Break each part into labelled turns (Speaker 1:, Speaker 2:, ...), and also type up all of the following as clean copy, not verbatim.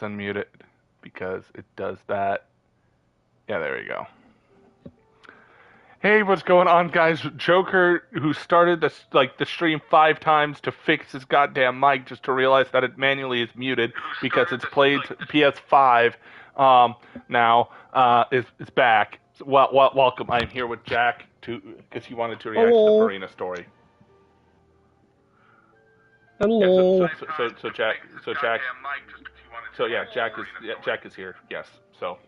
Speaker 1: unmute it because it does that. Yeah, there we go. Hey, what's going on, guys? Joker, who started the stream 5 times to fix his goddamn mic, just to realize that it manually is muted because it's played PS5. Now is back. So, welcome. I'm here with Jack because he wanted to react to the Furina story.
Speaker 2: Hello.
Speaker 1: Yeah, Jack is here. Yes. So.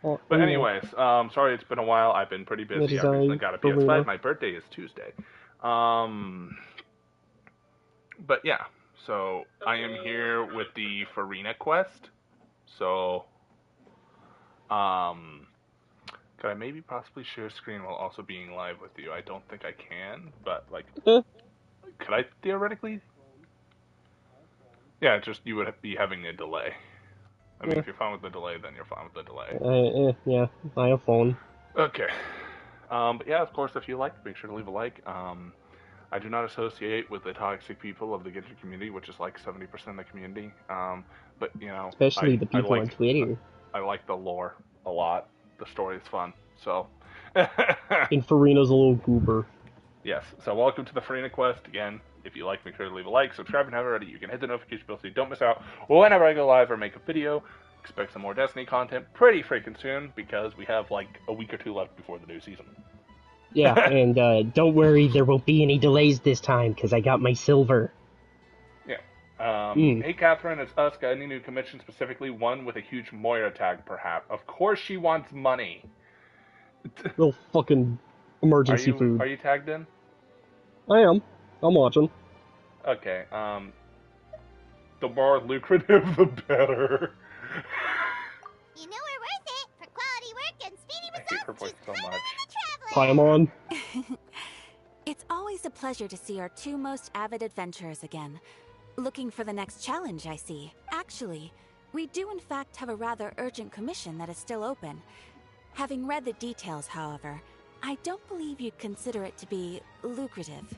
Speaker 1: But anyways, sorry it's been a while. I've been pretty busy. I recently got a PS5. My birthday is Tuesday. But yeah, so I am here with the Furina quest. So, could I maybe possibly share screen while also being live with you? I don't think I can, but could I theoretically? Yeah, just you would be having a delay. I mean, if you're fine with the delay, then you're fine with the delay.
Speaker 2: Yeah, I have phone.
Speaker 1: Okay. But yeah, of course, if you like, make sure to leave a like. I do not associate with the toxic people of the Genshin community, which is like 70% of the community. But you know,
Speaker 2: especially the people on Twitter.
Speaker 1: I like the lore a lot. The story is fun. So.
Speaker 2: And Furina's a little goober.
Speaker 1: Yes. So welcome to the Furina quest again. If you like, make sure to leave a like, subscribe, and have already. You can hit the notification bell so you don't miss out whenever I go live or make a video. Expect some more Destiny content pretty freaking soon because we have like a week or two left before the new season.
Speaker 2: Yeah, and don't worry, there won't be any delays this time because I got my silver.
Speaker 1: Yeah. Hey, Catherine, it's us. Got any new commission, specifically one with a huge Moira tag, perhaps? Of course she wants money.
Speaker 2: Little fucking emergency food.
Speaker 1: Are you tagged in?
Speaker 2: I am. I'm watching.
Speaker 1: Okay, the more lucrative, the better.
Speaker 3: You know we're worth it for quality work and speedy results.
Speaker 1: I hate her voice so much.
Speaker 2: Paimon.
Speaker 4: It's always a pleasure to see our two most avid adventurers again. Looking for the next challenge, I see. Actually, we do in fact have a rather urgent commission that is still open. Having read the details, however, I don't believe you'd consider it to be lucrative.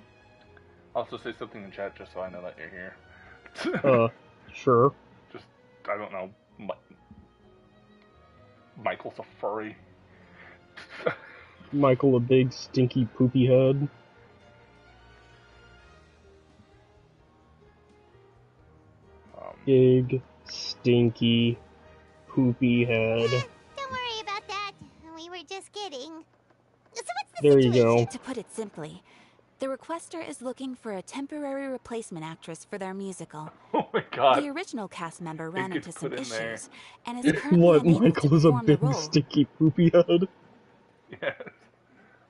Speaker 1: Also say something in chat just so I know that you're here.
Speaker 2: Sure.
Speaker 1: Just, I don't know, Michael's a furry.
Speaker 2: Michael, a big, stinky, poopy head. Big, stinky, poopy head.
Speaker 3: Don't worry about that. We were just kidding. So what's the
Speaker 2: There
Speaker 3: situation?
Speaker 2: you go.
Speaker 4: To put it simply, the requester is looking for a temporary replacement actress for their musical.
Speaker 1: Oh my god.
Speaker 4: The original cast member ran into some issues and is
Speaker 2: What,
Speaker 4: currently unable
Speaker 2: Michael
Speaker 4: to
Speaker 2: is a
Speaker 4: perform the
Speaker 2: big,
Speaker 4: role.
Speaker 2: stinky, poopy head?
Speaker 1: Yes.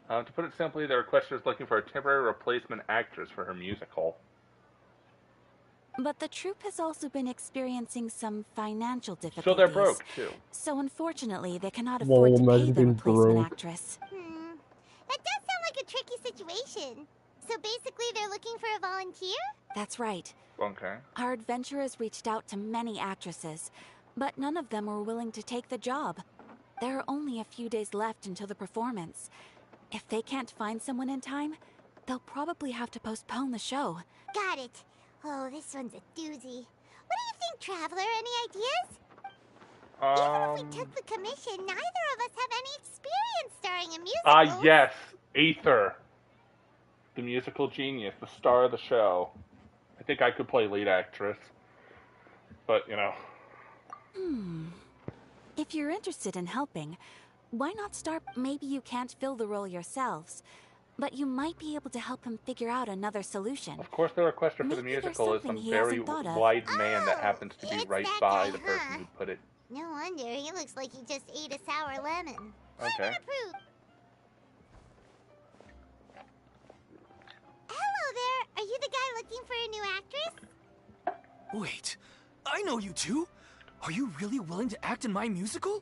Speaker 1: To put it simply, the requester is looking for a temporary replacement actress for her musical.
Speaker 4: But the troupe has also been experiencing some financial difficulties.
Speaker 1: So they're broke, too.
Speaker 4: So unfortunately, they cannot afford to pay the replacement actress.
Speaker 3: That does sound like a tricky situation. So basically they're looking for a volunteer?
Speaker 4: That's right.
Speaker 1: Okay.
Speaker 4: Our adventurers reached out to many actresses, but none of them were willing to take the job. There are only a few days left until the performance. If they can't find someone in time, they'll probably have to postpone the show.
Speaker 3: Got it. Oh, this one's a doozy. What do you think, Traveler? Any ideas? Even if we took the commission, neither of us have any experience starring in musicals.
Speaker 1: Yes. Aether. The musical genius, the star of the show. I think I could play lead actress. But, you know.
Speaker 4: If you're interested in helping, why not start? Maybe you can't fill the role yourselves, but you might be able to help him figure out another solution.
Speaker 1: Of course, the requester for the musical is some very wide man that happens to be right by the person who put it.
Speaker 3: No wonder. He looks like he just ate a sour lemon.
Speaker 1: Okay.
Speaker 3: Hello there. Are you the guy looking for a new actress?
Speaker 5: Wait, I know you two. Are you really willing to act in my musical?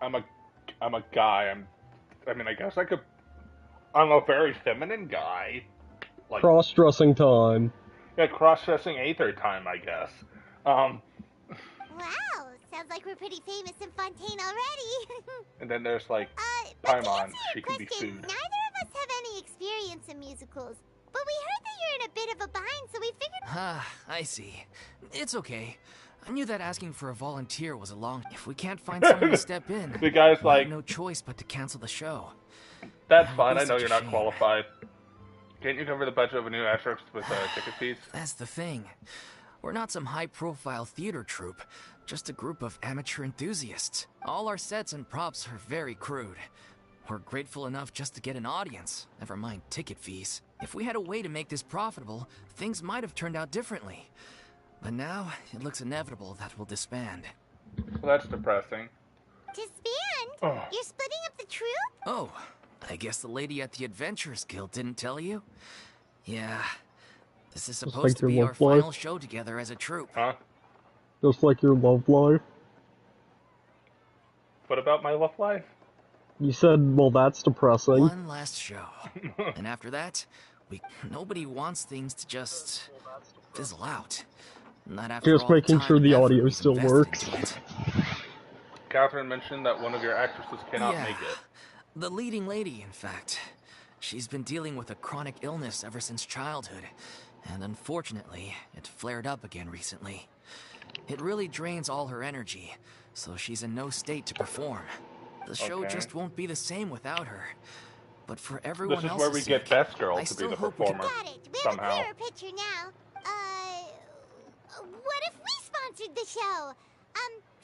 Speaker 1: I'm a guy. I guess I could. I'm a very feminine guy. Like
Speaker 2: cross-dressing time.
Speaker 1: Yeah, cross-dressing Aether time, I guess.
Speaker 3: Wow, sounds like we're pretty famous in Fontaine already.
Speaker 1: And then there's like Paimon. She can be food.
Speaker 3: Neither of us have any experience in musicals, but we heard that you're in a bit of a bind, so we figured.
Speaker 5: I see. It's okay. I knew that asking for a volunteer was a long... If we can't find someone to step in,
Speaker 1: The guy's
Speaker 5: we'll
Speaker 1: like,
Speaker 5: have no choice but to cancel the show.
Speaker 1: that's
Speaker 5: It'd
Speaker 1: fine,
Speaker 5: be
Speaker 1: I know
Speaker 5: such
Speaker 1: you're
Speaker 5: a
Speaker 1: not
Speaker 5: shame.
Speaker 1: qualified. Can't you cover the budget of a new Asterix with ticket fees?
Speaker 5: That's the thing. We're not some high-profile theater troupe, just a group of amateur enthusiasts. All our sets and props are very crude. We're grateful enough just to get an audience, never mind ticket fees. If we had a way to make this profitable, things might have turned out differently. But now, it looks inevitable that we'll disband.
Speaker 1: So that's depressing.
Speaker 3: Disband?
Speaker 1: Oh.
Speaker 3: You're splitting up the troupe?
Speaker 5: Oh, I guess the lady at the Adventurers Guild didn't tell you? Yeah. This is supposed to be our final show together as a troupe.
Speaker 1: Huh?
Speaker 2: Just like your love life.
Speaker 1: What about my love life?
Speaker 2: You said, well, that's depressing.
Speaker 5: One last show. And after that, nobody wants things to just fizzle out. Not after
Speaker 2: Just
Speaker 5: all the
Speaker 2: making
Speaker 5: time
Speaker 2: sure
Speaker 5: and
Speaker 2: the
Speaker 5: effort
Speaker 2: audio
Speaker 5: we've
Speaker 2: still
Speaker 5: invested
Speaker 2: works.
Speaker 5: into it.
Speaker 1: Catherine mentioned that one of your actresses cannot
Speaker 5: Yeah,
Speaker 1: make it.
Speaker 5: the leading lady, in fact. She's been dealing with a chronic illness ever since childhood, and unfortunately, it flared up again recently. It really drains all her energy, so she's in no state to perform. The show
Speaker 1: Okay.
Speaker 5: just won't be the same without her. But for everyone
Speaker 1: This is
Speaker 5: else's
Speaker 1: where we get
Speaker 5: sake,
Speaker 1: Best Girl
Speaker 5: I
Speaker 1: to be
Speaker 5: still
Speaker 1: the
Speaker 5: hope we can-
Speaker 1: performer.
Speaker 3: Got it. We have
Speaker 1: Somehow.
Speaker 3: a clearer picture now. What if we sponsored the show?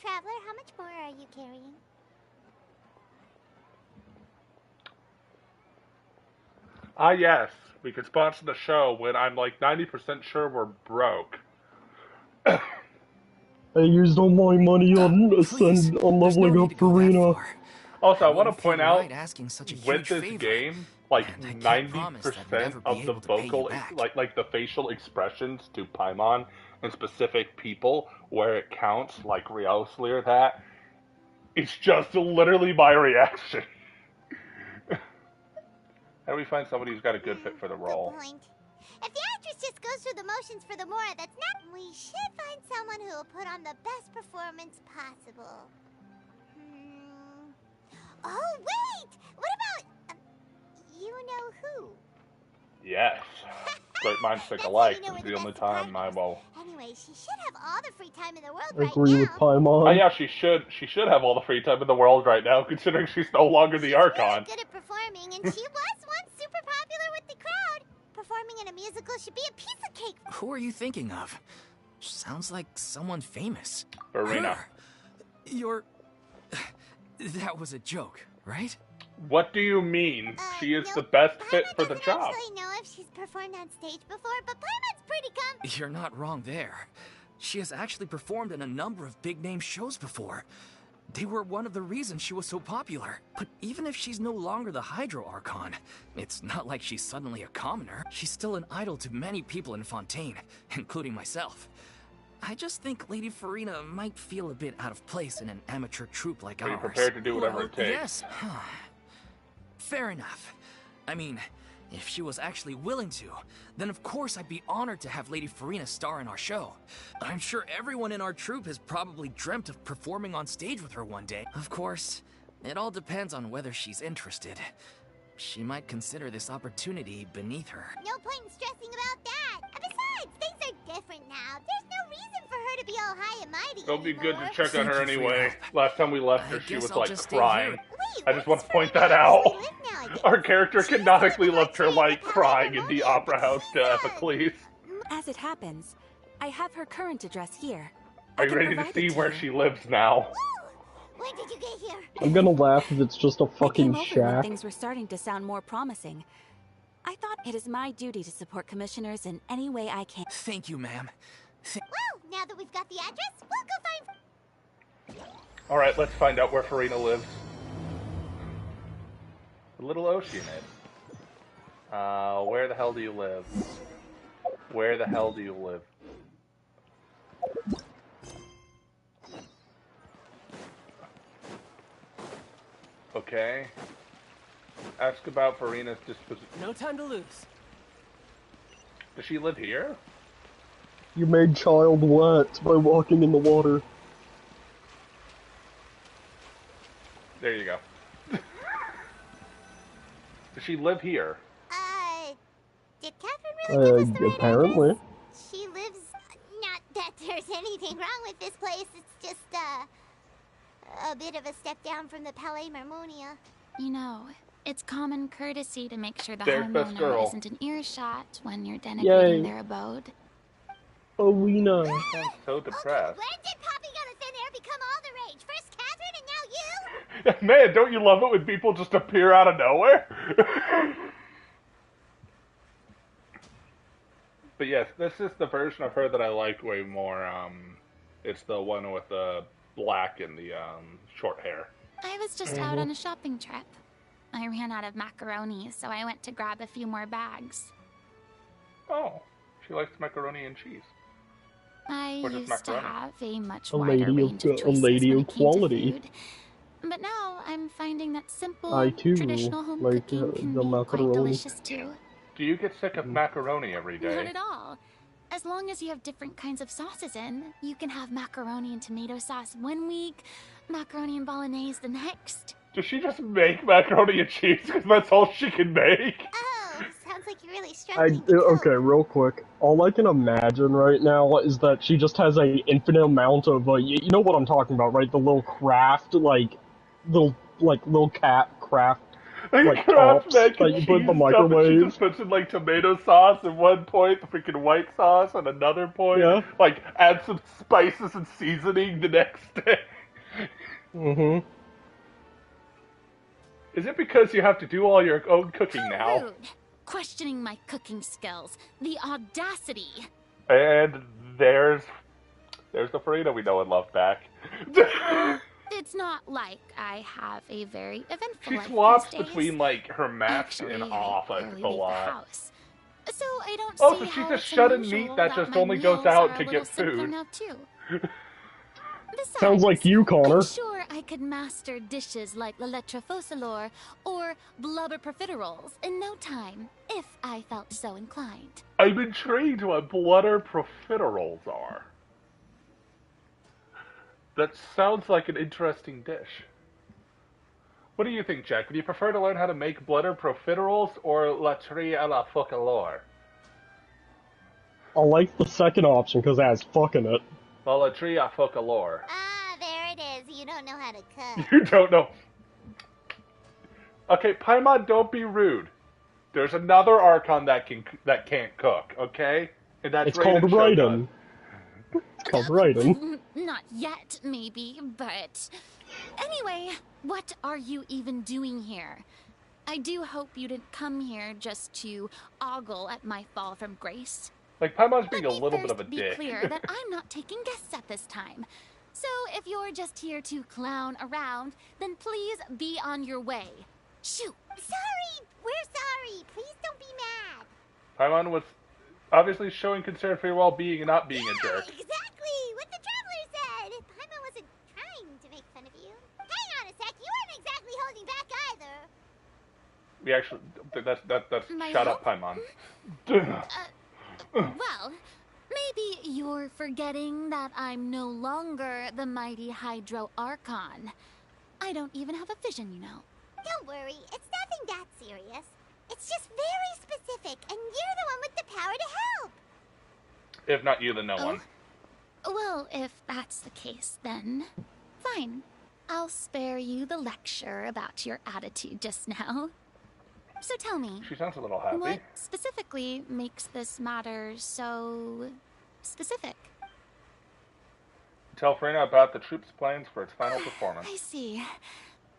Speaker 3: Traveler, how much more are you carrying?
Speaker 1: Ah, yes. We could sponsor the show when I'm like 90% sure we're broke.
Speaker 2: I used all my money on
Speaker 5: Please,
Speaker 2: on
Speaker 5: there's no
Speaker 2: leveling
Speaker 5: need
Speaker 2: up
Speaker 5: to go that
Speaker 2: Furina.
Speaker 5: far.
Speaker 1: Also, I want
Speaker 5: wouldn't
Speaker 1: to point
Speaker 5: feel
Speaker 1: out,
Speaker 5: right asking such a
Speaker 1: with
Speaker 5: huge
Speaker 1: this
Speaker 5: favor,
Speaker 1: game, like
Speaker 5: and I can't promise that we'd
Speaker 1: 90%
Speaker 5: ever be
Speaker 1: of the
Speaker 5: able to pay you
Speaker 1: vocal,
Speaker 5: back.
Speaker 1: like the facial expressions to Paimon and specific people where it counts, like Riosler, that, it's just literally my reaction. How do we find somebody who's got a good fit for the role?
Speaker 3: Good point. If the actress just goes through the motions for the Mora, that's not... We should find someone who will put on the best performance possible. Oh, wait! What about... you know who?
Speaker 1: Yes. Great minds think
Speaker 3: That's how
Speaker 1: alike.
Speaker 3: you know
Speaker 1: It's
Speaker 3: we're
Speaker 1: the only
Speaker 3: best
Speaker 1: time I
Speaker 3: partners.
Speaker 1: will...
Speaker 3: Anyway, she should have all the free time in the world
Speaker 2: I
Speaker 3: right
Speaker 2: agree
Speaker 3: now.
Speaker 2: with Paimon.
Speaker 1: Oh yeah, she should have all the free time in the world right now, considering she's no longer the
Speaker 3: She's
Speaker 1: Archon.
Speaker 3: really good at performing, and she was once super popular with the crowd. Performing in a musical should be a piece of cake.
Speaker 5: Who are you thinking of? Sounds like someone famous.
Speaker 1: Furina.
Speaker 5: Her. You're... That was a joke, right?
Speaker 1: What do you mean? She is
Speaker 3: no,
Speaker 1: the best fit
Speaker 3: Paimon
Speaker 1: for the
Speaker 3: doesn't
Speaker 1: job.
Speaker 3: actually know if she's performed on stage before, but Paimon's pretty
Speaker 5: You're not wrong there. She has actually performed in a number of big-name shows before. They were one of the reasons she was so popular. But even if she's no longer the Hydro Archon, it's not like she's suddenly a commoner. She's still an idol to many people in Fontaine, including myself. I just think Lady Furina might feel a bit out of place in an amateur troupe like
Speaker 1: Are you
Speaker 5: ours.
Speaker 1: prepared to do whatever it takes?
Speaker 5: Yes. Fair enough. I mean, if she was actually willing to, then of course I'd be honored to have Lady Furina star in our show. I'm sure everyone in our troupe has probably dreamt of performing on stage with her one day. Of course, it all depends on whether she's interested. She might consider this opportunity beneath her.
Speaker 3: No point in stressing about that. And besides, things are different now. There's no reason for her to be all high and mighty
Speaker 1: It'll be good to
Speaker 3: anymore.
Speaker 1: check on her
Speaker 5: Thank you for your
Speaker 1: anyway.
Speaker 5: help.
Speaker 1: Last time we left her,
Speaker 5: I
Speaker 1: she
Speaker 5: guess
Speaker 1: was
Speaker 5: I'll
Speaker 1: like
Speaker 5: just stay
Speaker 1: crying.
Speaker 5: here.
Speaker 3: Wait,
Speaker 1: I just
Speaker 3: where
Speaker 1: want to
Speaker 3: does
Speaker 1: point
Speaker 3: Furina
Speaker 1: that out.
Speaker 3: actually live nowadays?
Speaker 1: Our character
Speaker 3: She's
Speaker 1: canonically
Speaker 3: not the
Speaker 1: left her
Speaker 3: luxury
Speaker 1: like
Speaker 3: of the
Speaker 1: crying in the
Speaker 3: Patagonia,
Speaker 1: opera
Speaker 3: but
Speaker 1: house to
Speaker 3: Jesus.
Speaker 1: Epicles.
Speaker 4: As it happens, I have her current address here.
Speaker 1: Are
Speaker 4: I
Speaker 1: you
Speaker 4: can
Speaker 1: ready to
Speaker 4: provide
Speaker 1: see
Speaker 4: it
Speaker 1: where
Speaker 4: you.
Speaker 1: she lives now?
Speaker 3: Woo! When did you get here?
Speaker 2: I'm gonna laugh if it's just a
Speaker 4: I
Speaker 2: fucking
Speaker 4: came over when
Speaker 2: shack.
Speaker 4: things were starting to sound more promising. I thought it is my duty to support commissioners in any way I can.
Speaker 5: Thank you, ma'am.
Speaker 3: Well, now that we've got the address, we'll go find...
Speaker 1: Alright, let's find out where Furina lives. The little Oceanid. Where the hell do you live? Where the hell do you live? Okay. Ask about Furina's disposition.
Speaker 6: No time to lose.
Speaker 1: Does she live here?
Speaker 2: You made child wet by walking in the water.
Speaker 1: There you go. Does she live here?
Speaker 3: Did Catherine really give us the right
Speaker 2: Apparently.
Speaker 3: address? She lives not that there's anything wrong with this place. It's just, a bit of a step down from the Palais Marmonia.
Speaker 6: You know, it's common courtesy to make sure the
Speaker 1: There's this
Speaker 6: homeowner
Speaker 1: girl.
Speaker 6: isn't an earshot when you're
Speaker 2: Yay.
Speaker 6: denigrating their abode.
Speaker 2: Furina.
Speaker 1: Sounds so depressed.
Speaker 3: When did popping out of thin air become all the rage? First Catherine and now you?
Speaker 1: Man, don't you love it when people just appear out of nowhere? But yes, this is the version of her that I liked way more. It's the one with the black and the short hair.
Speaker 6: I was just out on a shopping trip. I ran out of macaroni, so I went to grab a few more bags.
Speaker 1: Oh, she likes macaroni and cheese.
Speaker 6: I
Speaker 1: Or just
Speaker 6: used to
Speaker 1: macaroni.
Speaker 6: have a much
Speaker 2: A
Speaker 6: wider
Speaker 2: lady of-
Speaker 6: range of
Speaker 2: a
Speaker 6: choices
Speaker 2: lady
Speaker 6: when
Speaker 2: of
Speaker 6: it came to
Speaker 2: quality.
Speaker 6: food. But now I'm finding that simple,
Speaker 2: I too
Speaker 6: traditional home
Speaker 2: like
Speaker 6: cooking can
Speaker 2: the
Speaker 6: be quite
Speaker 2: macaroni.
Speaker 6: delicious too.
Speaker 1: Do you get sick of macaroni every
Speaker 6: Not
Speaker 1: day?
Speaker 6: at all. As long as you have different kinds of sauces in, you can have macaroni and tomato sauce one week, macaroni and bolognese the next.
Speaker 1: Does she just make macaroni and cheese because that's all she can make?
Speaker 3: Oh, sounds like you're really struggling to
Speaker 2: Okay,
Speaker 3: cope.
Speaker 2: real quick. All I can imagine right now is that she just has a infinite amount of, you know what I'm talking about, right? The little craft, little cat craft,
Speaker 1: Like
Speaker 2: tops
Speaker 1: mac
Speaker 2: that
Speaker 1: and
Speaker 2: you put in the
Speaker 1: cheese stuff, and she
Speaker 2: microwave.
Speaker 1: just puts in like tomato sauce at one point, the freaking white sauce at another point.
Speaker 2: Yeah.
Speaker 1: Like add some spices and seasoning the next day.
Speaker 2: Mm-hmm.
Speaker 1: Is it because you have to do all your own cooking
Speaker 6: How
Speaker 1: now?
Speaker 6: rude! Questioning my cooking skills. The audacity!
Speaker 1: And there's the Furina we know and love back.
Speaker 6: It's not like I have a very eventful
Speaker 1: She
Speaker 6: life
Speaker 1: swaps
Speaker 6: these days.
Speaker 1: between like her mask
Speaker 6: Actually,
Speaker 1: and
Speaker 6: I
Speaker 1: off
Speaker 6: rarely
Speaker 1: a
Speaker 6: leave the
Speaker 1: lot.
Speaker 6: house. So I don't
Speaker 1: Oh,
Speaker 6: see
Speaker 1: so she's
Speaker 6: how
Speaker 1: a
Speaker 6: it's
Speaker 1: shut-in
Speaker 6: unusual
Speaker 1: meat that just
Speaker 6: my
Speaker 1: only goes
Speaker 6: meals
Speaker 1: out
Speaker 6: are
Speaker 1: to
Speaker 6: a little
Speaker 1: get
Speaker 6: simpler
Speaker 1: food.
Speaker 6: now, too. Besides,
Speaker 2: Sounds like you, Connor.
Speaker 6: I'm sure I could master dishes like la lettre faucilor or blubber profiteroles in no time, if I felt so inclined.
Speaker 1: I'm intrigued what blubber profiteroles are. That sounds like an interesting dish. What do you think, Jack? Would you prefer to learn how to make blubber profiteroles or laiterie à la focalore?
Speaker 2: I like the second option because it has fucking it.
Speaker 1: Well, laiterie à focalore.
Speaker 3: Ah, there it is. You don't know how to cook.
Speaker 1: You don't know. Okay, Paimon, don't be rude. There's another Archon that can't cook, okay? And that's
Speaker 2: It's called
Speaker 1: Raiden
Speaker 2: Raiden.
Speaker 1: Shogun.
Speaker 2: It's called Raiden.
Speaker 6: Not yet, maybe, but... Anyway, what are you even doing here? I do hope you didn't come here just to ogle at my fall from grace.
Speaker 1: Like, Paimon's being a
Speaker 6: Let me
Speaker 1: little bit
Speaker 6: first
Speaker 1: of a
Speaker 6: be
Speaker 1: dick.
Speaker 6: clear that I'm not taking guests at this time. So if you're just here to clown around, then please be on your way. Shoot!
Speaker 3: Sorry! We're sorry! Please don't be mad!
Speaker 1: Paimon was obviously showing concern for your well-being and not being a jerk.
Speaker 3: Exactly! What the Traveler said! Paimon wasn't trying to make fun of you. Hang on a sec, you weren't exactly holding back either.
Speaker 1: We actually, that's
Speaker 6: My
Speaker 1: shut up,
Speaker 6: help?
Speaker 1: Paimon.
Speaker 6: Well, maybe you're forgetting that I'm no longer the mighty Hydro Archon. I don't even have a vision, you know.
Speaker 3: Don't worry, it's nothing that serious. It's just very specific, and you're the one with the power to help.
Speaker 1: If not you, then no one.
Speaker 6: Well, if that's the case, then fine. I'll spare you the lecture about your attitude just now. So tell me,
Speaker 1: She sounds a little happy.
Speaker 6: what specifically makes this matter so specific?
Speaker 1: Tell Furina about the troops' plans for its final performance.
Speaker 6: I see.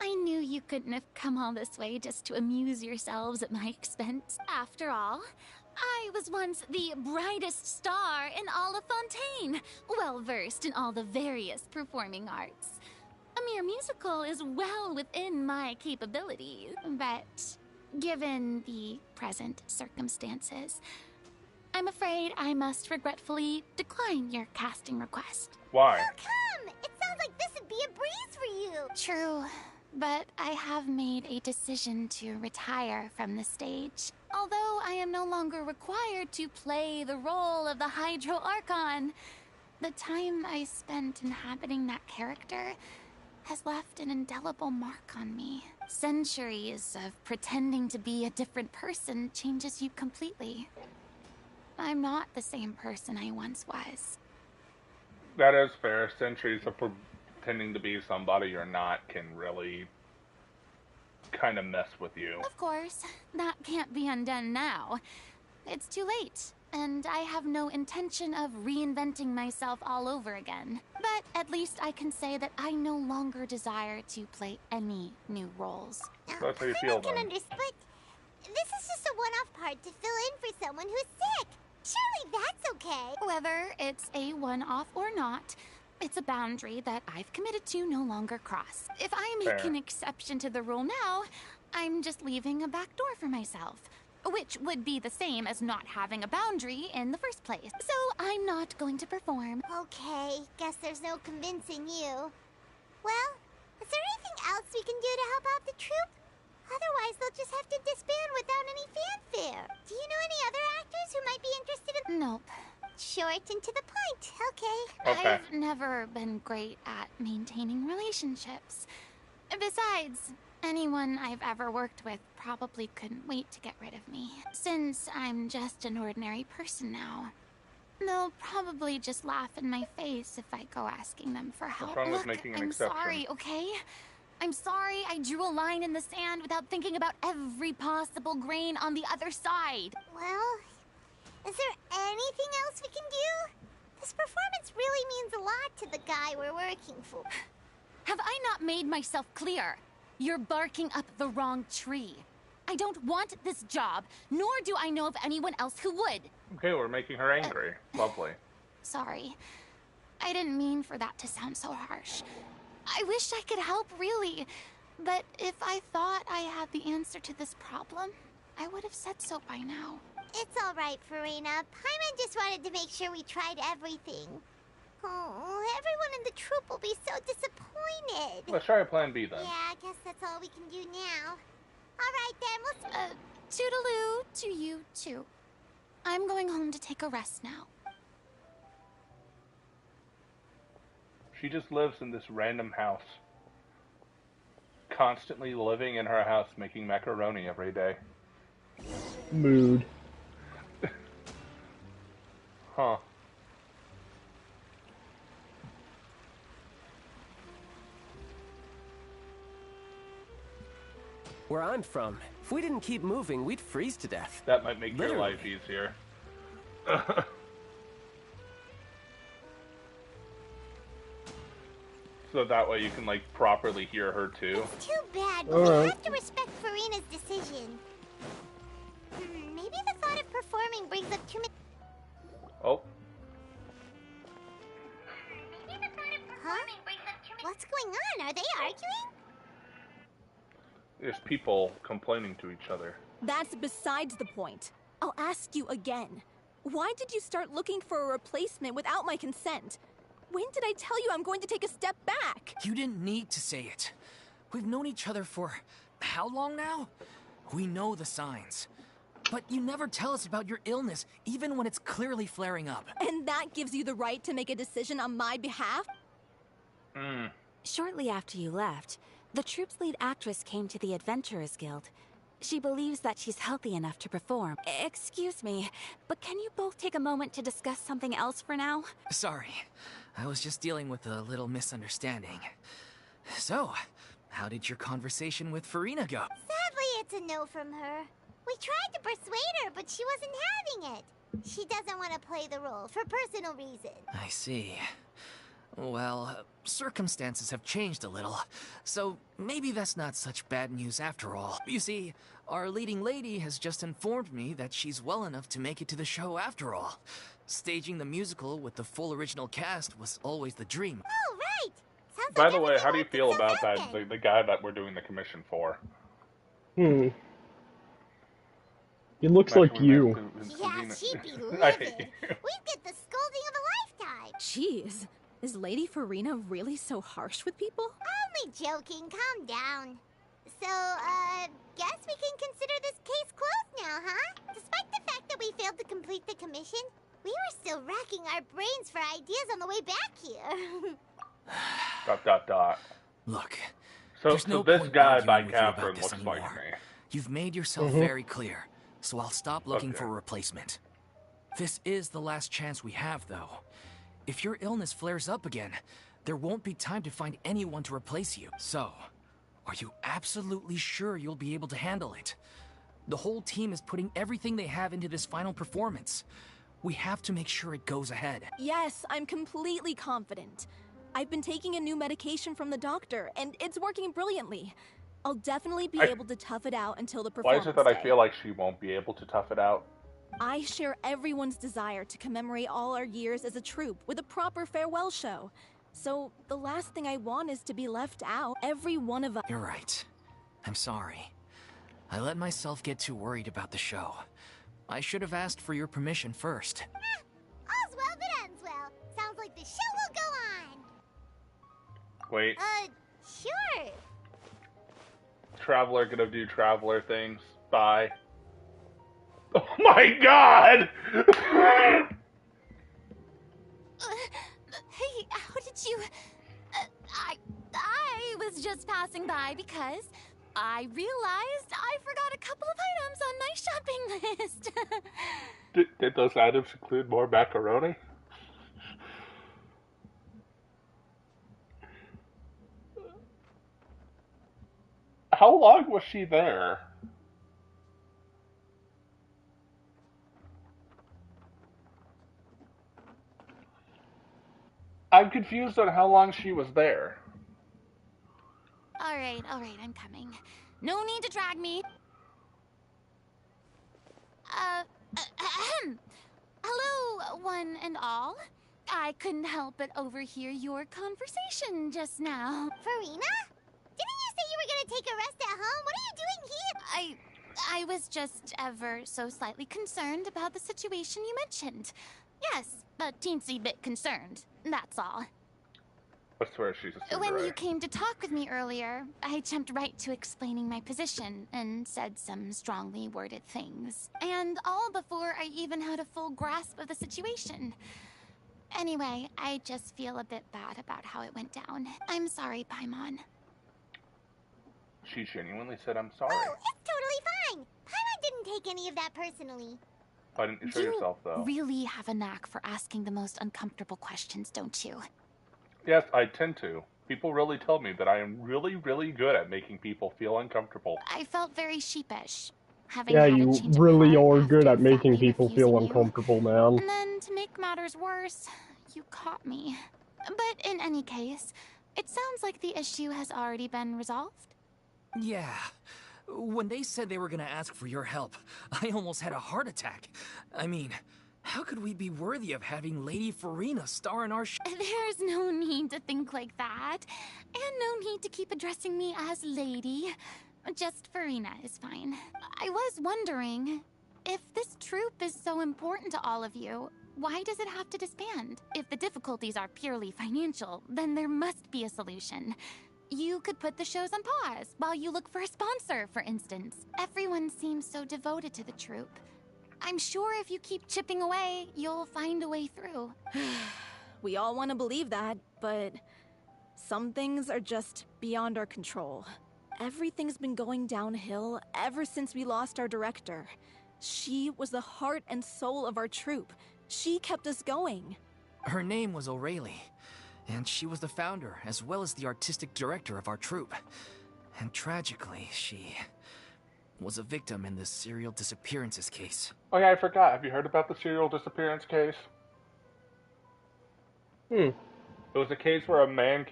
Speaker 6: I knew you couldn't have come all this way just to amuse yourselves at my expense. After all, I was once the brightest star in all of Fontaine, well versed in all the various performing arts. A mere musical is well within my capabilities, but given the present circumstances, I'm afraid I must regretfully decline your casting request.
Speaker 1: Why?
Speaker 3: Come! It sounds like this would be a breeze for you.
Speaker 6: True, but I have made a decision to retire from the stage. Although I am no longer required to play the role of the Hydro Archon, the time I spent inhabiting that character has left an indelible mark on me. Centuries of pretending to be a different person changes you completely. I'm not the same person I once was.
Speaker 1: That is fair. Centuries of pretending to be somebody you're not can really kind of mess with you.
Speaker 6: Of course, that can't be undone now. It's too late, and I have no intention of reinventing myself all over again. But at least I can say that I no longer desire to play any new roles.
Speaker 1: That's how you feel, then.
Speaker 3: But this is just a one-off part to fill in for someone who's sick. Surely that's okay.
Speaker 6: Whether it's a one-off or not, it's a boundary that I've committed to no longer cross. If I make an exception to the rule now, I'm just leaving a back door for myself. Which would be the same as not having a boundary in the first place. So I'm not going to perform.
Speaker 3: Okay, guess there's no convincing you. Well, is there anything else we can do to help out the troupe? Otherwise, they'll just have to disband without any fanfare. Do you know any other actors who might be interested in...
Speaker 6: Nope.
Speaker 3: Short and to the point.
Speaker 1: Okay.
Speaker 6: I've never been great at maintaining relationships. Besides, anyone I've ever worked with probably couldn't wait to get rid of me. Since I'm just an ordinary person now, they'll probably just laugh in my face if I go asking them for help.
Speaker 1: What's wrong with
Speaker 6: Look,
Speaker 1: making an
Speaker 6: I'm
Speaker 1: exception?
Speaker 6: sorry, okay? I'm sorry I drew a line in the sand without thinking about every possible grain on the other side.
Speaker 3: Well, is there anything else we can do? This performance really means a lot to the guy we're working for.
Speaker 6: Have I not made myself clear? You're barking up the wrong tree. I don't want this job, nor do I know of anyone else who would.
Speaker 1: Okay, we're making her angry. Lovely.
Speaker 6: Sorry. I didn't mean for that to sound so harsh. I wish I could help, really. But if I thought I had the answer to this problem, I would have said so by now.
Speaker 3: It's all right, Furina. Paimon just wanted to make sure we tried everything. Oh, everyone in the troupe will be so disappointed.
Speaker 1: Let's try a plan B, then.
Speaker 3: Yeah, I guess that's all we can do now. All right, then, we'll...
Speaker 6: Toodaloo to you, too. I'm going home to take a rest now.
Speaker 1: She just lives in this random house. Constantly living in her house, making macaroni every day.
Speaker 2: Mood.
Speaker 1: Huh.
Speaker 7: Where I'm from, if we didn't keep moving, we'd freeze to death.
Speaker 1: That might make your
Speaker 7: Literally.
Speaker 1: life easier. So that way you can, like, properly hear her, too.
Speaker 3: It's too bad, but
Speaker 2: All
Speaker 3: we
Speaker 2: right.
Speaker 3: have to respect Furina's decision. Maybe the thought of performing brings up too many...
Speaker 1: Oh.
Speaker 3: Huh? What's going on? Are they arguing?
Speaker 1: There's people complaining to each other.
Speaker 8: That's besides the point. I'll ask you again. Why did you start looking for a replacement without my consent? When did I tell you I'm going to take a step back?
Speaker 5: You didn't need to say it. We've known each other for how long now? We know the signs. But you never tell us about your illness, even when it's clearly flaring up.
Speaker 8: And that gives you the right to make a decision on my behalf?
Speaker 4: Shortly after you left, the troupe's lead actress came to the Adventurers Guild. She believes that she's healthy enough to perform. Excuse me, but can you both take a moment to discuss something else for now?
Speaker 5: Sorry, I was just dealing with a little misunderstanding. So, how did your conversation with Furina go?
Speaker 3: Sadly, it's a no from her. We tried to persuade her, but she wasn't having it. She doesn't want to play the role for personal reasons.
Speaker 5: I see. Well, circumstances have changed a little, so maybe that's not such bad news after all. You see, our leading lady has just informed me that she's well enough to make it to the show after all. Staging the musical with the full original cast was always the dream.
Speaker 3: Oh, right. Sounds
Speaker 1: By
Speaker 3: like
Speaker 1: the way,
Speaker 3: everything
Speaker 1: how do you
Speaker 3: worked
Speaker 1: feel
Speaker 3: itself
Speaker 1: about
Speaker 3: out
Speaker 1: that?
Speaker 3: then.
Speaker 1: The guy that we're doing the commission for?
Speaker 2: He looks like you.
Speaker 3: Yeah, she'd be
Speaker 1: I hate
Speaker 3: livid.
Speaker 1: you.
Speaker 3: We'd get the scolding of a lifetime.
Speaker 8: Jeez, is Lady Furina really so harsh with people?
Speaker 3: Only joking. Calm down. So, guess we can consider this case closed now, huh? Despite the fact that we failed to complete the commission, we were still racking our brains for ideas on the way back here. ...
Speaker 5: Look,
Speaker 1: So,
Speaker 5: there's no
Speaker 1: this
Speaker 5: point
Speaker 1: guy
Speaker 5: arguing
Speaker 1: by
Speaker 5: with you about
Speaker 1: Catherine
Speaker 5: this
Speaker 1: looks like
Speaker 5: anymore.
Speaker 1: me.
Speaker 5: You've made yourself very clear, so I'll stop looking
Speaker 1: Okay.
Speaker 5: for a replacement. This is the last chance we have, though. If your illness flares up again, there won't be time to find anyone to replace you. So, are you absolutely sure you'll be able to handle it? The whole team is putting everything they have into this final performance. We have to make sure it goes ahead.
Speaker 8: Yes, I'm completely confident. I've been taking a new medication from the doctor, and it's working brilliantly. I'll definitely be able to tough it out until the
Speaker 1: Why
Speaker 8: performance
Speaker 1: is it that I
Speaker 8: day.
Speaker 1: feel like she won't be able to tough it out?
Speaker 8: I share everyone's desire to commemorate all our years as a troupe with a proper farewell show. So, the last thing I want is to be left out. Every one of us.
Speaker 5: You're right. I'm sorry. I let myself get too worried about the show. I should have asked for your permission first.
Speaker 3: All's well that ends well. Sounds like the show will go on.
Speaker 1: Wait,
Speaker 3: Sure.
Speaker 1: Traveler gonna do Traveler things. Bye. Oh my god!
Speaker 6: Hey, how did you... I was just passing by because I realized I forgot a couple of items on my shopping list.
Speaker 1: Did those items include more macaroni? How long was she there? I'm confused on how long she was there.
Speaker 6: All right, I'm coming. No need to drag me. Hello, one and all. I couldn't help but overhear your conversation just now.
Speaker 3: Furina? Didn't you say you were gonna take a rest at home? What are you doing here?
Speaker 6: I was just ever so slightly concerned about the situation you mentioned. Yes, a teensy bit concerned, that's all.
Speaker 1: I swear she's a
Speaker 6: When
Speaker 1: tsundere.
Speaker 6: you came to talk with me earlier, I jumped right to explaining my position and said some strongly worded things. And all before I even had a full grasp of the situation. Anyway, I just feel a bit bad about how it went down. I'm sorry, Paimon.
Speaker 1: She genuinely said, I'm sorry.
Speaker 3: Oh, it's totally fine. Paimon didn't take any of that personally.
Speaker 1: Why didn't you show
Speaker 6: You
Speaker 1: yourself, though?
Speaker 6: really have a knack for asking the most uncomfortable questions, don't you?
Speaker 1: Yes, I tend to. People really tell me that I am really, really good at making people feel uncomfortable.
Speaker 6: I felt very sheepish. Having
Speaker 2: Yeah,
Speaker 6: had a
Speaker 2: you
Speaker 6: change of
Speaker 2: really
Speaker 6: heart
Speaker 2: are good
Speaker 6: after
Speaker 2: at making
Speaker 6: flatly
Speaker 2: people feel
Speaker 6: refusing you.
Speaker 2: uncomfortable, man.
Speaker 6: And then, to make matters worse, you caught me. But in any case, it sounds like the issue has already been resolved.
Speaker 5: Yeah. When they said they were gonna ask for your help, I almost had a heart attack. I mean, how could we be worthy of having Lady Furina star in our show?
Speaker 6: There's no need to think like that. And no need to keep addressing me as lady. Just Furina is fine. I was wondering, if this troupe is so important to all of you, why does it have to disband? If the difficulties are purely financial, then there must be a solution. You could put the shows on pause while you look for a sponsor, for instance. Everyone seems so devoted to the troupe. I'm sure if you keep chipping away, you'll find a way through.
Speaker 8: We all want to believe that, but some things are just beyond our control. Everything's been going downhill ever since we lost our director. She was the heart and soul of our troupe. She kept us going.
Speaker 5: Her name was O'Reilly, and she was the founder as well as the artistic director of our troupe. And tragically, she was a victim in the serial disappearances case.
Speaker 1: Oh yeah, I forgot. Have you heard about the serial disappearance case? It was a case where a man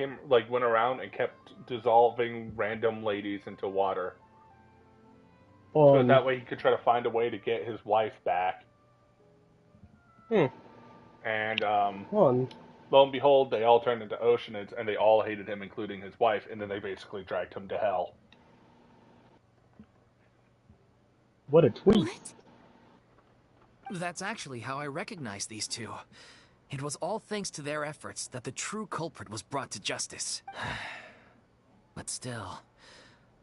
Speaker 1: went around and kept dissolving random ladies into water. So that way he could try to find a way to get his wife back. And, lo and behold, they all turned into oceanids, and they all hated him, including his wife, and then they basically dragged him to hell.
Speaker 2: What a tweet.
Speaker 6: What?
Speaker 5: That's actually how I recognized these two. It was all thanks to their efforts that the true culprit was brought to justice. But still,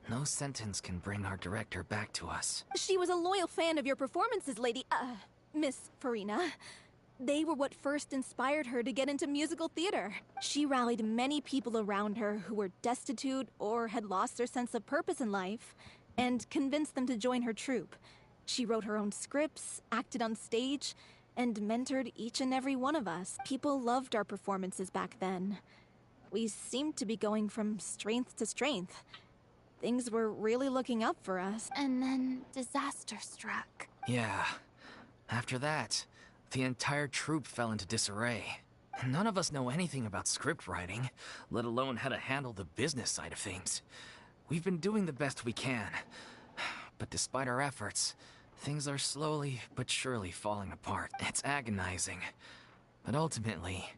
Speaker 5: no sentence can bring our director back to us.
Speaker 8: She was a loyal fan of your performances, Miss Furina. They were what first inspired her to get into musical theater. She rallied many people around her who were destitute or had lost their sense of purpose in life, and convinced them to join her troupe. She wrote her own scripts, acted on stage, and mentored each and every one of us. People loved our performances back then. We seemed to be going from strength to strength. Things were really looking up for us.
Speaker 6: And then disaster struck.
Speaker 5: Yeah. After that, the entire troupe fell into disarray. None of us know anything about script writing, let alone how to handle the business side of things. We've been doing the best we can. But despite our efforts, things are slowly but surely falling apart. It's agonizing. But ultimately,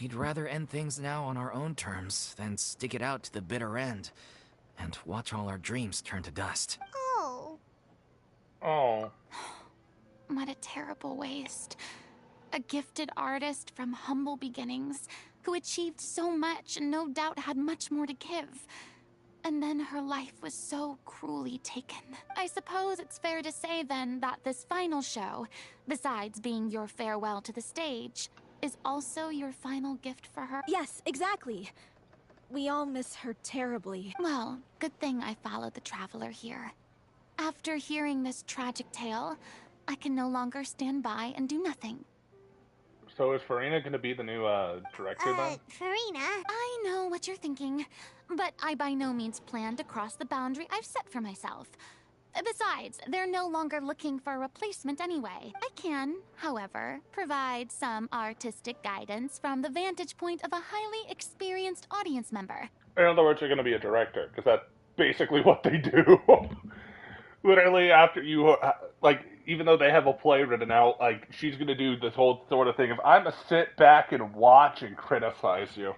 Speaker 5: we'd rather end things now on our own terms than stick it out to the bitter end and watch all our dreams turn to dust.
Speaker 3: Oh.
Speaker 1: Oh.
Speaker 6: What a terrible waste. A gifted artist from humble beginnings who achieved so much and no doubt had much more to give. And then her life was so cruelly taken. I suppose it's fair to say then that this final show, besides being your farewell to the stage, is also your final gift for her?
Speaker 8: Yes, exactly. We all miss her terribly.
Speaker 6: Well, good thing I followed the traveler here. After hearing this tragic tale, I can no longer stand by and do nothing.
Speaker 1: So is Furina going to be the new director then?
Speaker 3: Furina?
Speaker 6: I know what you're thinking, but I by no means plan to cross the boundary I've set for myself. Besides, they're no longer looking for a replacement anyway. I can, however, provide some artistic guidance from the vantage point of a highly experienced audience member.
Speaker 1: In other words, you're going to be a director, because that's basically what they do. Literally, after you, like, even though they have a play written out, like, she's going to do this whole sort of thing of, I'm going to sit back and watch and criticize you.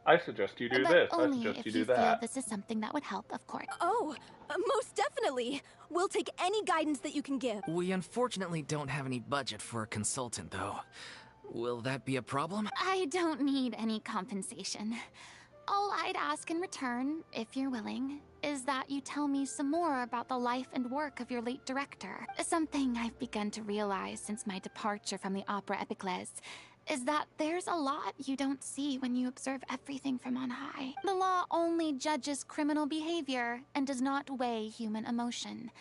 Speaker 1: I suggest you do
Speaker 6: But
Speaker 1: this. I
Speaker 6: only
Speaker 1: suggest
Speaker 6: if
Speaker 1: you do
Speaker 6: you feel
Speaker 1: that.
Speaker 6: this is something that would help, of course.
Speaker 8: Oh, most definitely. We'll take any guidance that you can give.
Speaker 5: We unfortunately don't have any budget for a consultant, though. Will that be a problem?
Speaker 6: I don't need any compensation. All I'd ask in return, if you're willing, is that you tell me some more about the life and work of your late director. Something I've begun to realize since my departure from the Opera Epiclese is that there's a lot you don't see when you observe everything from on high. The law only judges criminal behavior and does not weigh human emotion.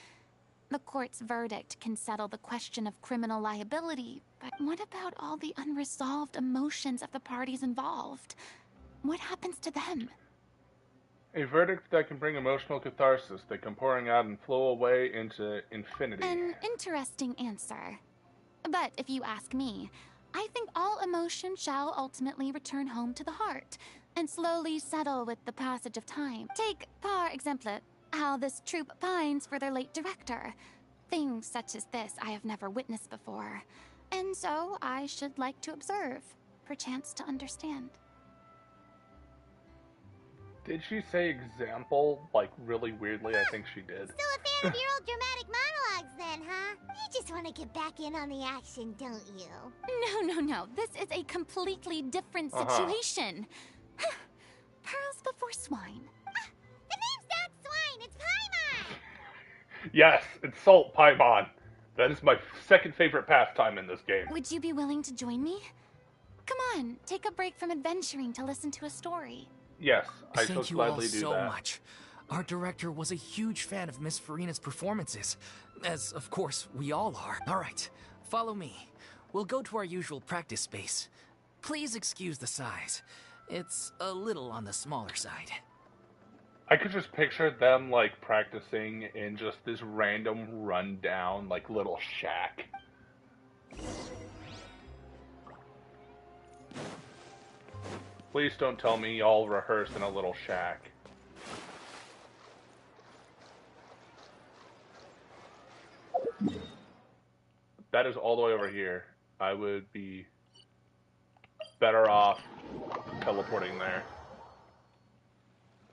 Speaker 6: The court's verdict can settle the question of criminal liability, but what about all the unresolved emotions of the parties involved? What happens to them?
Speaker 1: A verdict that can bring emotional catharsis that can pouring out and flow away into infinity.
Speaker 6: An interesting answer. But if you ask me, I think all emotion shall ultimately return home to the heart and slowly settle with the passage of time. Take, par exemple, how this troupe pines for their late director. Things such as this I have never witnessed before, and so I should like to observe, perchance to understand.
Speaker 1: Did she say example, like, really weirdly? I think she did.
Speaker 3: Still a fan of your old dramatic monologues then, huh? You just want to get back in on the action, don't you?
Speaker 6: No. This is a completely different situation. Pearls before swine.
Speaker 3: The name's not Swine, it's Paimon!
Speaker 1: Yes, insult Paimon. That is my second favorite pastime in this game.
Speaker 6: Would you be willing to join me? Come on, take a break from adventuring to listen to a story.
Speaker 1: Yes, I shall
Speaker 5: Thank you all
Speaker 1: gladly do
Speaker 5: so
Speaker 1: that.
Speaker 5: much. Our director was a huge fan of Miss Furina's performances, as of course we all are. All right, follow me. We'll go to our usual practice space. Please excuse the size. It's a little on the smaller side.
Speaker 1: I could just picture them, like, practicing in just this random rundown, like, little shack. Please don't tell me y'all rehearse in a little shack. That is all the way over here. I would be better off teleporting there.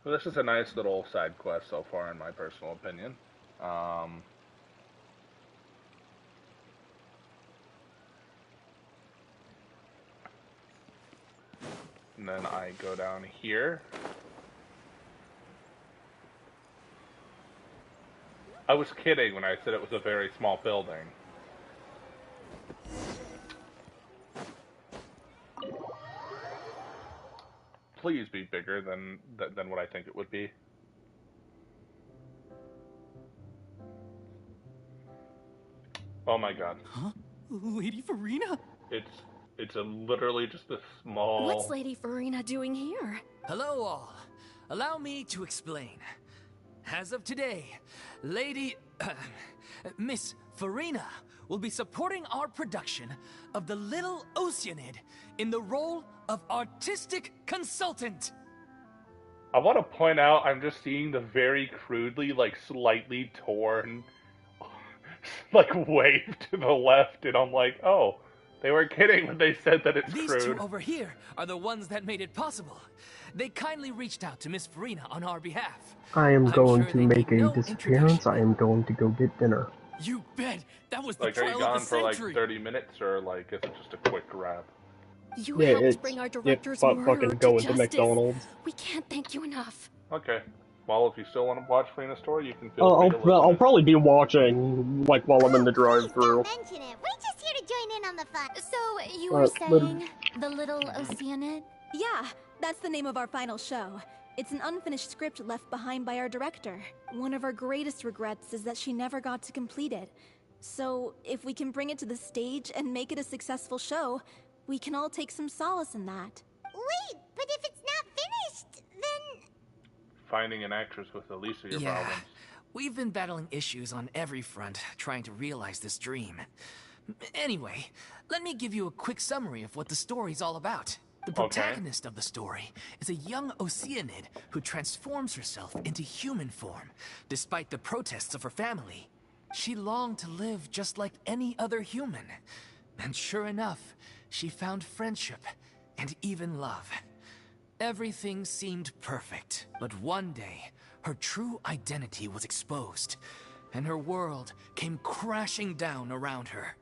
Speaker 1: So this is a nice little side quest so far, in my personal opinion. And then I go down here. I was kidding when I said it was a very small building. Please be bigger than what I think it would be. Oh my god.
Speaker 5: Huh? Lady Furina?
Speaker 1: It's literally just a small.
Speaker 8: What's Lady Furina doing here?
Speaker 5: Hello all. Allow me to explain. As of today, Lady... Miss Furina will be supporting our production of The Little Oceanid in the role of artistic consultant.
Speaker 1: I want to point out I'm just seeing the very crudely, like slightly torn, like wave to the left, and I'm like, oh, they were kidding when they said that it's
Speaker 5: These
Speaker 1: crude.
Speaker 5: two over here are the ones that made it possible. They kindly reached out to Miss Furina on our behalf.
Speaker 2: I am
Speaker 5: I'm
Speaker 2: going
Speaker 5: sure
Speaker 2: to
Speaker 5: they
Speaker 2: make
Speaker 5: need
Speaker 2: a
Speaker 5: no
Speaker 2: disappearance.
Speaker 5: introduction.
Speaker 2: I am going to go get dinner.
Speaker 5: You bet! That was the
Speaker 1: Like, are you
Speaker 5: trial of
Speaker 1: gone
Speaker 5: the
Speaker 1: for like
Speaker 5: century!
Speaker 1: 30 minutes, or like is it just a quick grab?
Speaker 8: You
Speaker 2: Yeah,
Speaker 8: helped bring our director's murderer
Speaker 2: fucking
Speaker 8: to
Speaker 2: going to
Speaker 8: justice.
Speaker 2: McDonald's.
Speaker 8: We can't thank you enough.
Speaker 1: Okay. Well, if you still want to watch Furina's story, you can feel free to listen.
Speaker 2: I'll probably be watching, like, while I'm in the
Speaker 3: Please
Speaker 2: drive-thru.
Speaker 3: don't mention it. We're just here to join in on the fun.
Speaker 6: So, you were
Speaker 2: But-
Speaker 6: saying The Little Oceanid?
Speaker 8: Yeah, that's the name of our final show. It's an unfinished script left behind by our director. One of our greatest regrets is that she never got to complete it. So, if we can bring it to the stage and make it a successful show, we can all take some solace in that.
Speaker 3: Wait, but if it's not finished, then...
Speaker 1: Finding an actress with at least your
Speaker 5: Yeah,
Speaker 1: problems.
Speaker 5: we've been battling issues on every front, trying to realize this dream. Anyway, let me give you a quick summary of what the story's all about. The protagonist of the story is a young Oceanid who transforms herself into human form, despite the protests of her family. She longed to live just like any other human. And sure enough, she found friendship and even love. Everything seemed perfect, but one day, her true identity was exposed, and her world came crashing down around her.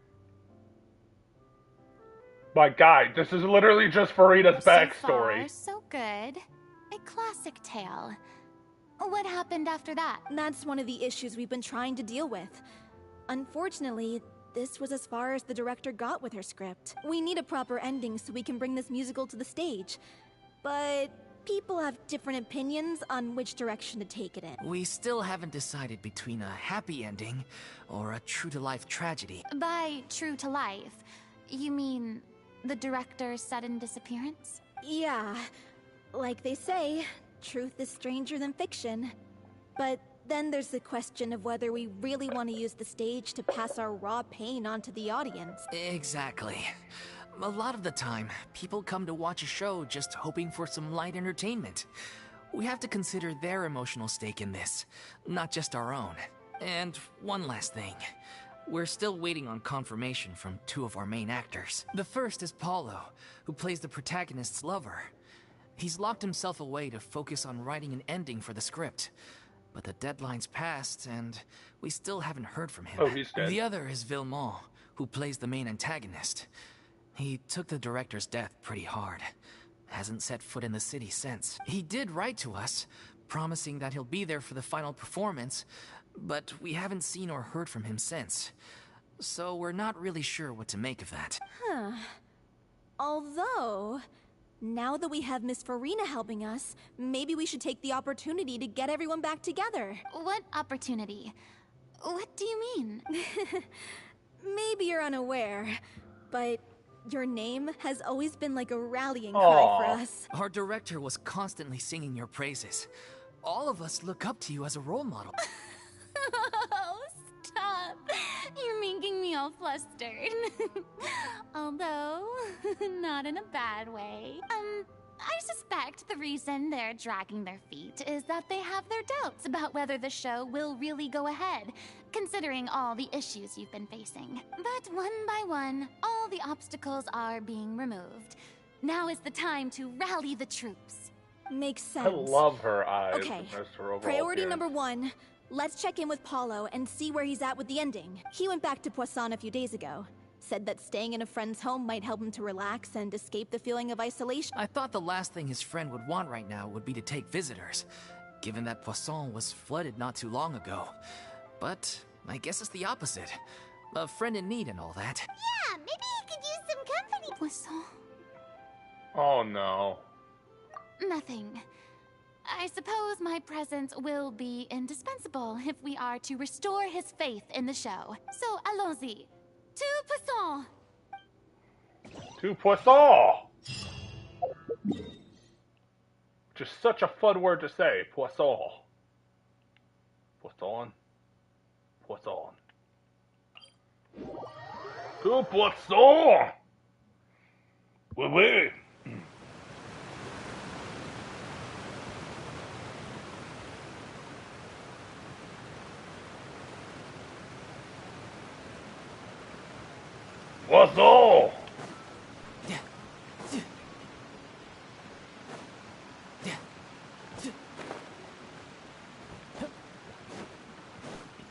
Speaker 1: My guy, this is literally just Furina's backstory.
Speaker 6: So far, so good. A classic tale. What happened after that?
Speaker 8: That's one of the issues we've been trying to deal with. Unfortunately, this was as far as the director got with her script. We need a proper ending so we can bring this musical to the stage. But people have different opinions on which direction to take it in.
Speaker 5: We still haven't decided between a happy ending or a true-to-life tragedy.
Speaker 6: By true to life, you mean the director's sudden disappearance?
Speaker 8: Yeah, like they say, truth is stranger than fiction. But then there's the question of whether we really want to use the stage to pass our raw pain onto the audience.
Speaker 5: Exactly. A lot of the time, people come to watch a show just hoping for some light entertainment. We have to consider their emotional stake in this, not just our own. And one last thing. We're still waiting on confirmation from two of our main actors. The first is Paulo, who plays the protagonist's lover. He's locked himself away to focus on writing an ending for the script. But the deadline's passed, and we still haven't heard from him.
Speaker 1: Oh, he's dead.
Speaker 5: The other is Villemont, who plays the main antagonist. He took the director's death pretty hard. Hasn't set foot in the city since. He did write to us, promising that he'll be there for the final performance, but we haven't seen or heard from him since. So we're not really sure what to make of that.
Speaker 8: Huh. Although, now that we have Miss Furina helping us, maybe we should take the opportunity to get everyone back together.
Speaker 6: What opportunity? What do you mean?
Speaker 8: Maybe you're unaware, but your name has always been like a rallying cry for us.
Speaker 5: Our director was constantly singing your praises. All of us look up to you as a role model.
Speaker 6: Oh, stop. You're making me all flustered. Although, not in a bad way. I suspect the reason they're dragging their feet is that they have their doubts about whether the show will really go ahead, considering all the issues you've been facing. But one by one, all the obstacles are being removed. Now is the time to rally the troops.
Speaker 8: Makes sense.
Speaker 1: I love her eyes.
Speaker 8: Okay,
Speaker 1: That's her overall
Speaker 8: priority
Speaker 1: appearance.
Speaker 8: number 1. Let's check in with Paulo and see where he's at with the ending. He went back to Poisson a few days ago. Said that staying in a friend's home might help him to relax and escape the feeling of isolation.
Speaker 5: I thought the last thing his friend would want right now would be to take visitors, given that Poisson was flooded not too long ago. But I guess it's the opposite. A friend in need and all that.
Speaker 3: Yeah, maybe he could use some company.
Speaker 6: Poisson?
Speaker 1: Oh no.
Speaker 6: Nothing. I suppose my presence will be indispensable if we are to restore his faith in the show. So, allons-y. Two poisson.
Speaker 1: Two poisson! Just such a fun word to say. Poisson. Poisson. Poisson. Two poisson! Oui, oui. Poisson!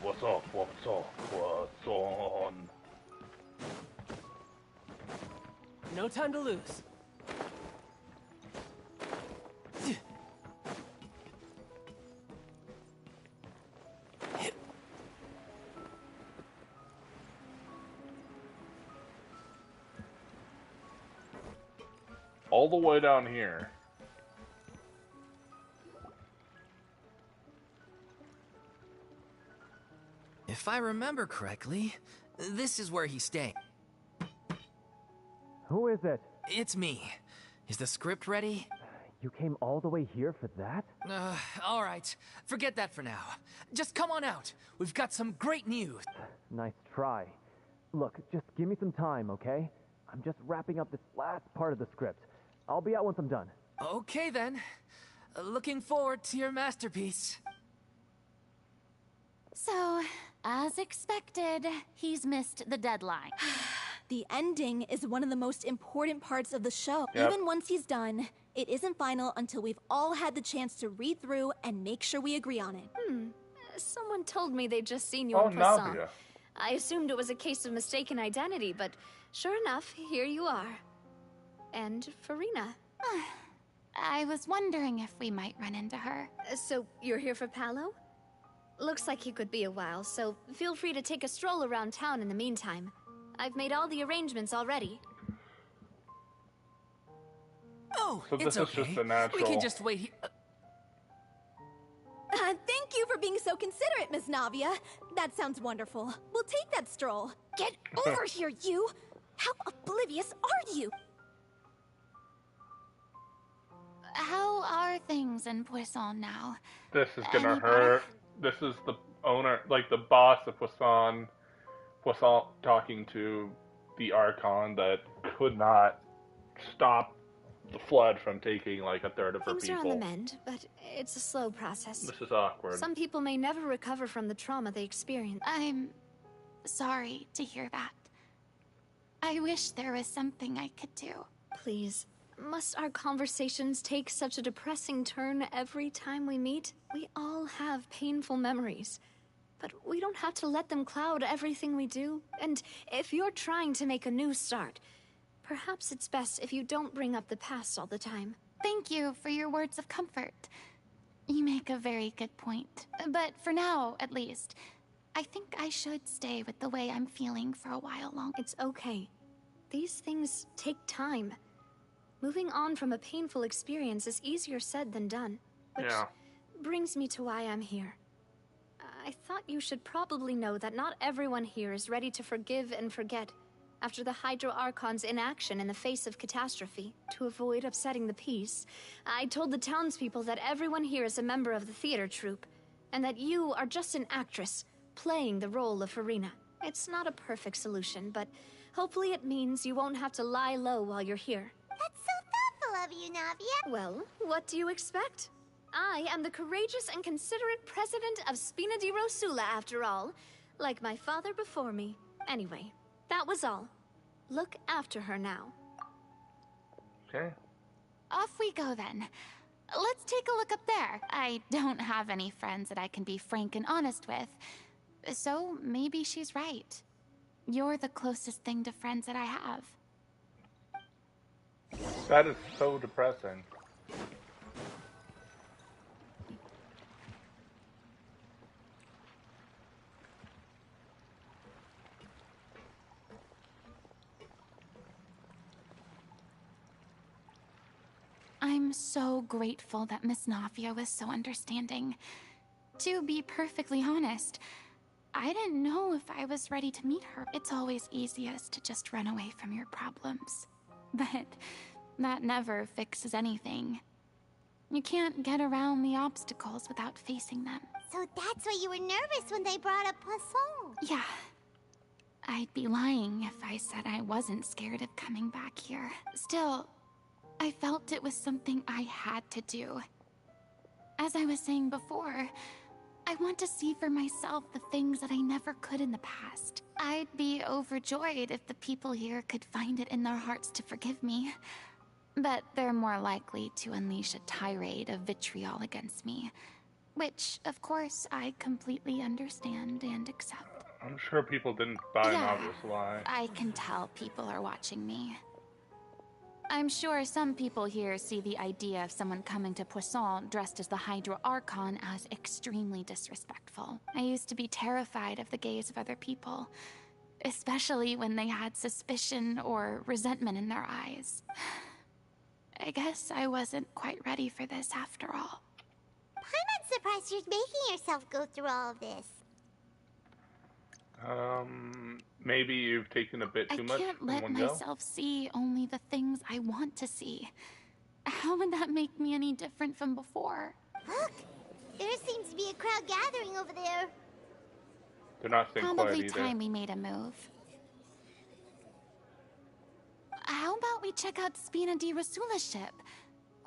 Speaker 1: Poisson, poisson, poisson.
Speaker 7: No time to lose.
Speaker 1: All the way down here.
Speaker 5: If I remember correctly, this is where he's staying.
Speaker 9: Who is it?
Speaker 5: It's me. Is the script ready?
Speaker 9: You came all the way here for that?
Speaker 5: All right. Forget that for now. Just come on out. We've got some great news.
Speaker 9: Nice try. Look, just give me some time, okay? I'm just wrapping up this last part of the script. I'll be out once I'm done.
Speaker 5: Okay then. Looking forward to your masterpiece.
Speaker 6: So, as expected, he's missed the deadline.
Speaker 8: The ending is one of the most important parts of the show.
Speaker 1: Yep.
Speaker 8: Even once he's done, it isn't final until we've all had the chance to read through and make sure we agree on it.
Speaker 10: Someone told me they'd just seen you
Speaker 1: Oh,
Speaker 10: in Poisson.
Speaker 1: Navia.
Speaker 10: I assumed it was a case of mistaken identity, but sure enough, here you are. And Furina.
Speaker 6: I was wondering if we might run into her.
Speaker 10: So, you're here for Palo? Looks like he could be a while, so feel free to take a stroll around town in the meantime. I've made all the arrangements already.
Speaker 5: Oh,
Speaker 1: So
Speaker 5: it's
Speaker 1: this is
Speaker 5: okay.
Speaker 1: just a natural.
Speaker 5: We can just wait here.
Speaker 8: Thank you for being so considerate, Miss Navia. That sounds wonderful. We'll take that stroll. Get over here, you! How oblivious are you?
Speaker 6: How are things in Poisson now?
Speaker 1: This is gonna
Speaker 6: Any
Speaker 1: hurt. This is the owner, like the boss of Poisson. Poisson talking to the Archon that could not stop the flood from taking like a third of her
Speaker 10: Things are on
Speaker 1: people.
Speaker 10: the mend, but it's a slow process.
Speaker 1: This is awkward.
Speaker 10: Some people may never recover from the trauma they experience.
Speaker 6: I'm sorry to hear that. I wish there was something I could do.
Speaker 10: Please, must our conversations take such a depressing turn every time we meet? We all have painful memories, but we don't have to let them cloud everything we do. And if you're trying to make a new start, perhaps it's best if you don't bring up the past all the time.
Speaker 6: Thank you for your words of comfort. You make a very good point. But for now, at least, I think I should stay with the way I'm feeling for a while longer.
Speaker 10: It's okay. These things take time. Moving on from a painful experience is easier said than done. Which
Speaker 1: Yeah.
Speaker 10: brings me to why I'm here. I thought you should probably know that not everyone here is ready to forgive and forget after the Hydro Archon's inaction in the face of catastrophe. To avoid upsetting the peace, I told the townspeople that everyone here is a member of the theater troupe, and that you are just an actress playing the role of Furina. It's not a perfect solution, but hopefully it means you won't have to lie low while you're here.
Speaker 3: That's so thoughtful of you, Navia.
Speaker 10: Well, what do you expect? I am the courageous and considerate president of Spina di Rosula, after all, like my father before me. Anyway, that was all. Look after her now.
Speaker 1: Okay.
Speaker 6: Off we go then. Let's take a look up there. I don't have any friends that I can be frank and honest with, so maybe she's right. You're the closest thing to friends that I have.
Speaker 1: That is so depressing.
Speaker 6: I'm so grateful that Miss Navia was so understanding. To be perfectly honest,
Speaker 10: I didn't know if I was ready to meet her. It's always easiest to just run away from your problems. But that never fixes anything. You can't get around the obstacles without facing them.
Speaker 3: So that's why you were nervous when they brought up Poisson.
Speaker 10: Yeah. I'd be lying if I said I wasn't scared of coming back here. Still, I felt it was something I had to do. As I was saying before, I want to see for myself the things that I never could in the past. I'd be overjoyed if the people here could find it in their hearts to forgive me. But they're more likely to unleash a tirade of vitriol against me. Which, of course, I completely understand and accept.
Speaker 1: I'm sure people didn't buy an obvious lie.
Speaker 10: I can tell people are watching me. I'm sure some people here see the idea of someone coming to Poisson dressed as the Hydro Archon as extremely disrespectful. I used to be terrified of the gaze of other people, especially when they had suspicion or resentment in their eyes. I guess I wasn't quite ready for this after all.
Speaker 3: I'm surprised you're making yourself go through all of this.
Speaker 1: Maybe you've taken a bit too much
Speaker 10: I can't
Speaker 1: in
Speaker 10: let
Speaker 1: one go.
Speaker 10: myself see only the things I want to see. How would that make me any different from before?
Speaker 3: Look! There seems to be a crowd gathering over there.
Speaker 1: They're not staying quiet
Speaker 10: Probably
Speaker 1: either.
Speaker 10: time we made a move. How about we check out Spina di Rosula's ship?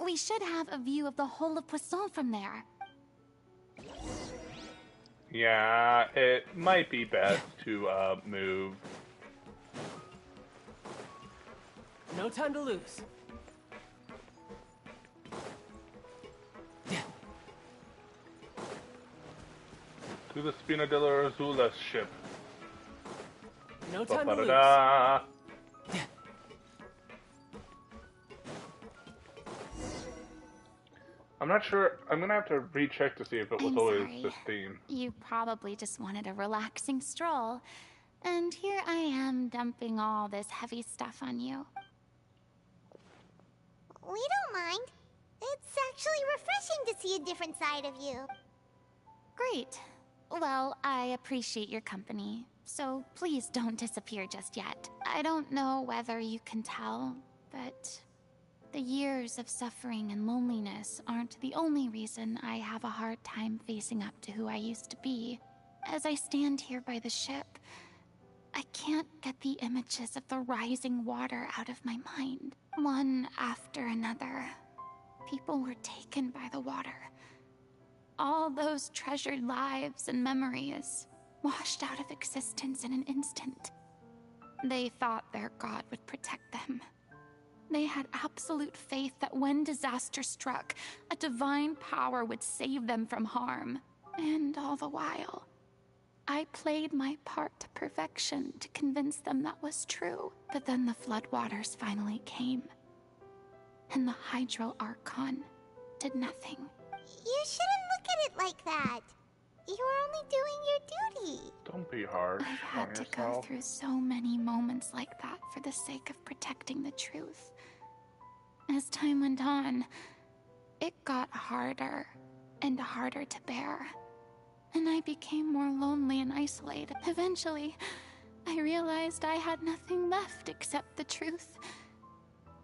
Speaker 10: We should have a view of the whole of Poisson from there.
Speaker 1: Yeah, it might be best to move.
Speaker 7: No time to lose.
Speaker 1: To the Spina della Rosula's ship.
Speaker 7: No time to lose.
Speaker 1: Ba-ba-da-da. I'm not sure. I'm gonna have to recheck to see if it was
Speaker 10: I'm
Speaker 1: always
Speaker 10: sorry.
Speaker 1: this theme.
Speaker 10: You probably just wanted a relaxing stroll. And here I am dumping all this heavy stuff on you.
Speaker 3: We don't mind. It's actually refreshing to see a different side of you.
Speaker 10: Great. Well, I appreciate your company, so please don't disappear just yet. I don't know whether you can tell, but the years of suffering and loneliness aren't the only reason I have a hard time facing up to who I used to be. As I stand here by the ship, I can't get the images of the rising water out of my mind. One after another, people were taken by the water. All those treasured lives and memories washed out of existence in an instant. They thought their god would protect them. They had absolute faith that when disaster struck, a divine power would save them from harm. And all the while, I played my part to perfection to convince them that was true. But then the floodwaters finally came, and the Hydro Archon did nothing.
Speaker 3: You shouldn't look at it like that. You were only doing your duty.
Speaker 1: Don't be harsh
Speaker 10: I've had
Speaker 1: on
Speaker 10: to go
Speaker 1: yourself.
Speaker 10: through so many moments like that for the sake of protecting the truth. As time went on, it got harder and harder to bear. And I became more lonely and isolated. Eventually, I realized I had nothing left except the truth.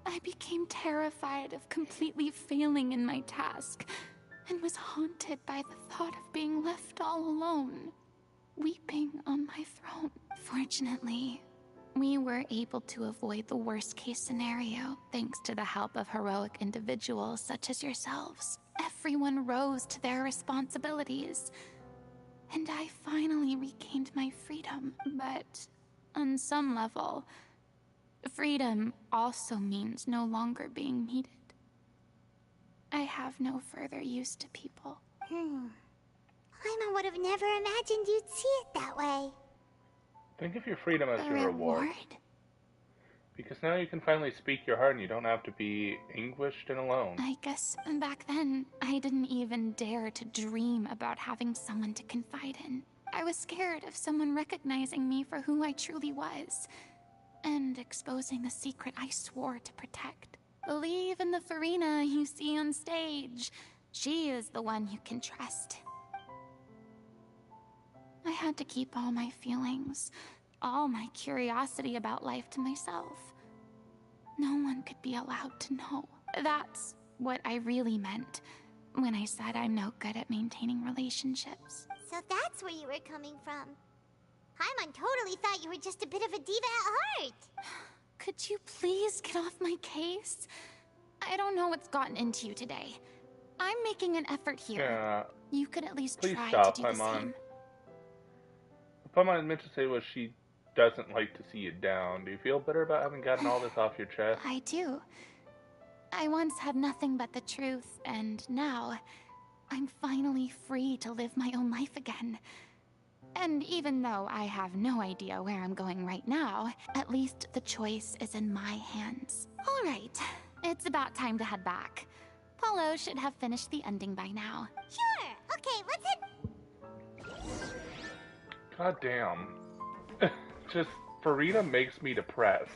Speaker 10: I became terrified of completely failing in my task, and was haunted by the thought of being left all alone, weeping on my throne. Fortunately, we were able to avoid the worst-case scenario thanks to the help of heroic individuals such as yourselves. Everyone rose to their responsibilities, and I finally regained my freedom. But on some level, freedom also means no longer being needed. I have no further use to people.
Speaker 3: Paimon would have never imagined you'd see it that way.
Speaker 1: Think of your freedom as
Speaker 10: A
Speaker 1: your reward.
Speaker 10: reward?
Speaker 1: Because now you can finally speak your heart and you don't have to be anguished and alone.
Speaker 10: I guess back then, I didn't even dare to dream about having someone to confide in. I was scared of someone recognizing me for who I truly was, and exposing the secret I swore to protect. Believe in the Furina you see on stage. She is the one you can trust.
Speaker 6: I had to keep all my feelings, all my curiosity about life to myself. No one could be allowed to know. That's what I really meant when I said I'm no good at maintaining relationships.
Speaker 3: So that's where you were coming from. Paimon totally thought you were just a bit of a diva at heart.
Speaker 6: Could you please get off my case? I don't know what's gotten into you today. I'm making an effort here.
Speaker 1: Yeah.
Speaker 6: You could at least
Speaker 1: Please
Speaker 6: try
Speaker 1: stop,
Speaker 6: to do the
Speaker 1: Paimon.
Speaker 6: same.
Speaker 1: Paimon meant to say was she doesn't like to see you down. Do you feel better about having gotten all this off your chest?
Speaker 6: I do. I once had nothing but the truth, and now I'm finally free to live my own life again. And even though I have no idea where I'm going right now, at least the choice is in my hands. All right, it's about time to head back. Paulo should have finished the ending by now.
Speaker 3: Sure. Okay, let's head.
Speaker 1: God damn. Just, Furina makes me depressed.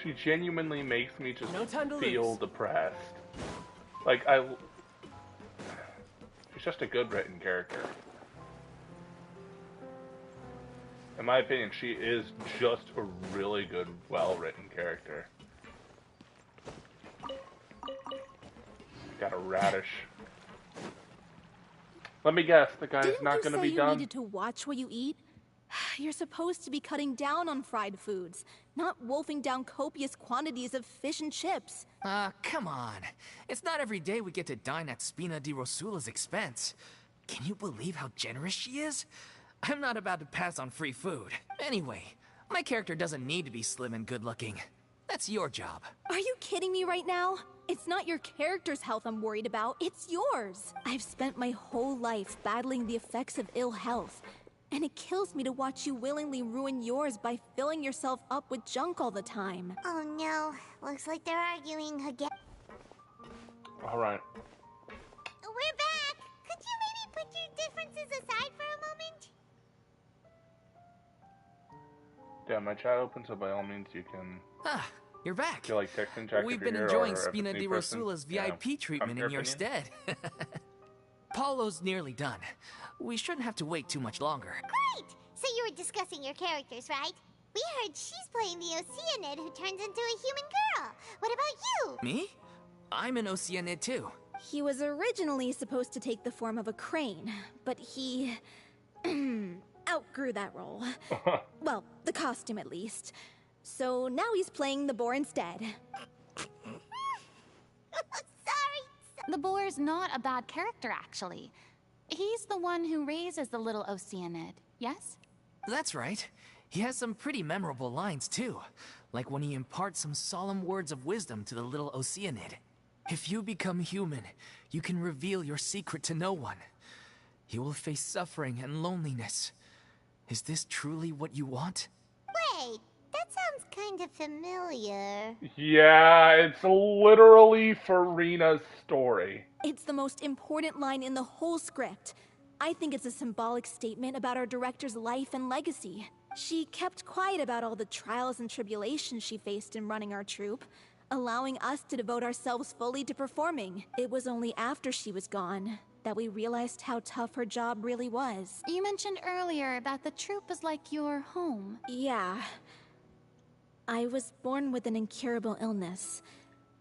Speaker 1: She genuinely makes me just feel depressed. Like, she's just a good written character. In my opinion, she is just a really good, well-written character. Got a radish. Let me guess, the guy's not going to be done?
Speaker 8: Didn't you say you needed to watch what you eat? You're supposed to be cutting down on fried foods, not wolfing down copious quantities of fish and chips.
Speaker 5: Come on. It's not every day we get to dine at Spina di Rosula's expense. Can you believe how generous she is? I'm not about to pass on free food. Anyway, my character doesn't need to be slim and good-looking. That's your job.
Speaker 8: Are you kidding me right now? It's not your character's health I'm worried about, it's yours. I've spent my whole life battling the effects of ill health, and it kills me to watch you willingly ruin yours by filling yourself up with junk all the time.
Speaker 3: Oh no, looks like they're arguing again.
Speaker 1: Alright.
Speaker 3: We're back! Could you maybe put your differences aside for a moment?
Speaker 1: Yeah, my chat open, so by all means you can...
Speaker 5: You're back.
Speaker 1: Feel like texting Jack
Speaker 5: We've
Speaker 1: if
Speaker 5: been
Speaker 1: you're
Speaker 5: enjoying
Speaker 1: here, or if
Speaker 5: Spina
Speaker 1: it's a
Speaker 5: di
Speaker 1: new person.
Speaker 5: Rosula's VIP
Speaker 1: Yeah.
Speaker 5: treatment in your stead. Paulo's nearly done. We shouldn't have to wait too much longer.
Speaker 3: Great! So you were discussing your characters, right? We heard she's playing the Oceanid who turns into a human girl. What about you?
Speaker 5: Me? I'm an Oceanid too.
Speaker 8: He was originally supposed to take the form of a crane, but he outgrew that role. Well, the costume at least. So now he's playing the boar instead.
Speaker 3: Sorry.
Speaker 6: The boar's not a bad character, actually. He's the one who raises the little Oceanid, yes?
Speaker 5: That's right. He has some pretty memorable lines too, like when he imparts some solemn words of wisdom to the little Oceanid. If you become human, you can reveal your secret to no one. You will face suffering and loneliness. Is this truly what you want?
Speaker 3: Wait, that sounds kind of familiar.
Speaker 1: Yeah, it's literally Furina's story.
Speaker 8: It's the most important line in the whole script. I think it's a symbolic statement about our director's life and legacy. She kept quiet about all the trials and tribulations she faced in running our troupe, allowing us to devote ourselves fully to performing. It was only after she was gone that we realized how tough her job really was.
Speaker 6: You mentioned earlier that the troupe is like your home.
Speaker 8: Yeah. I was born with an incurable illness,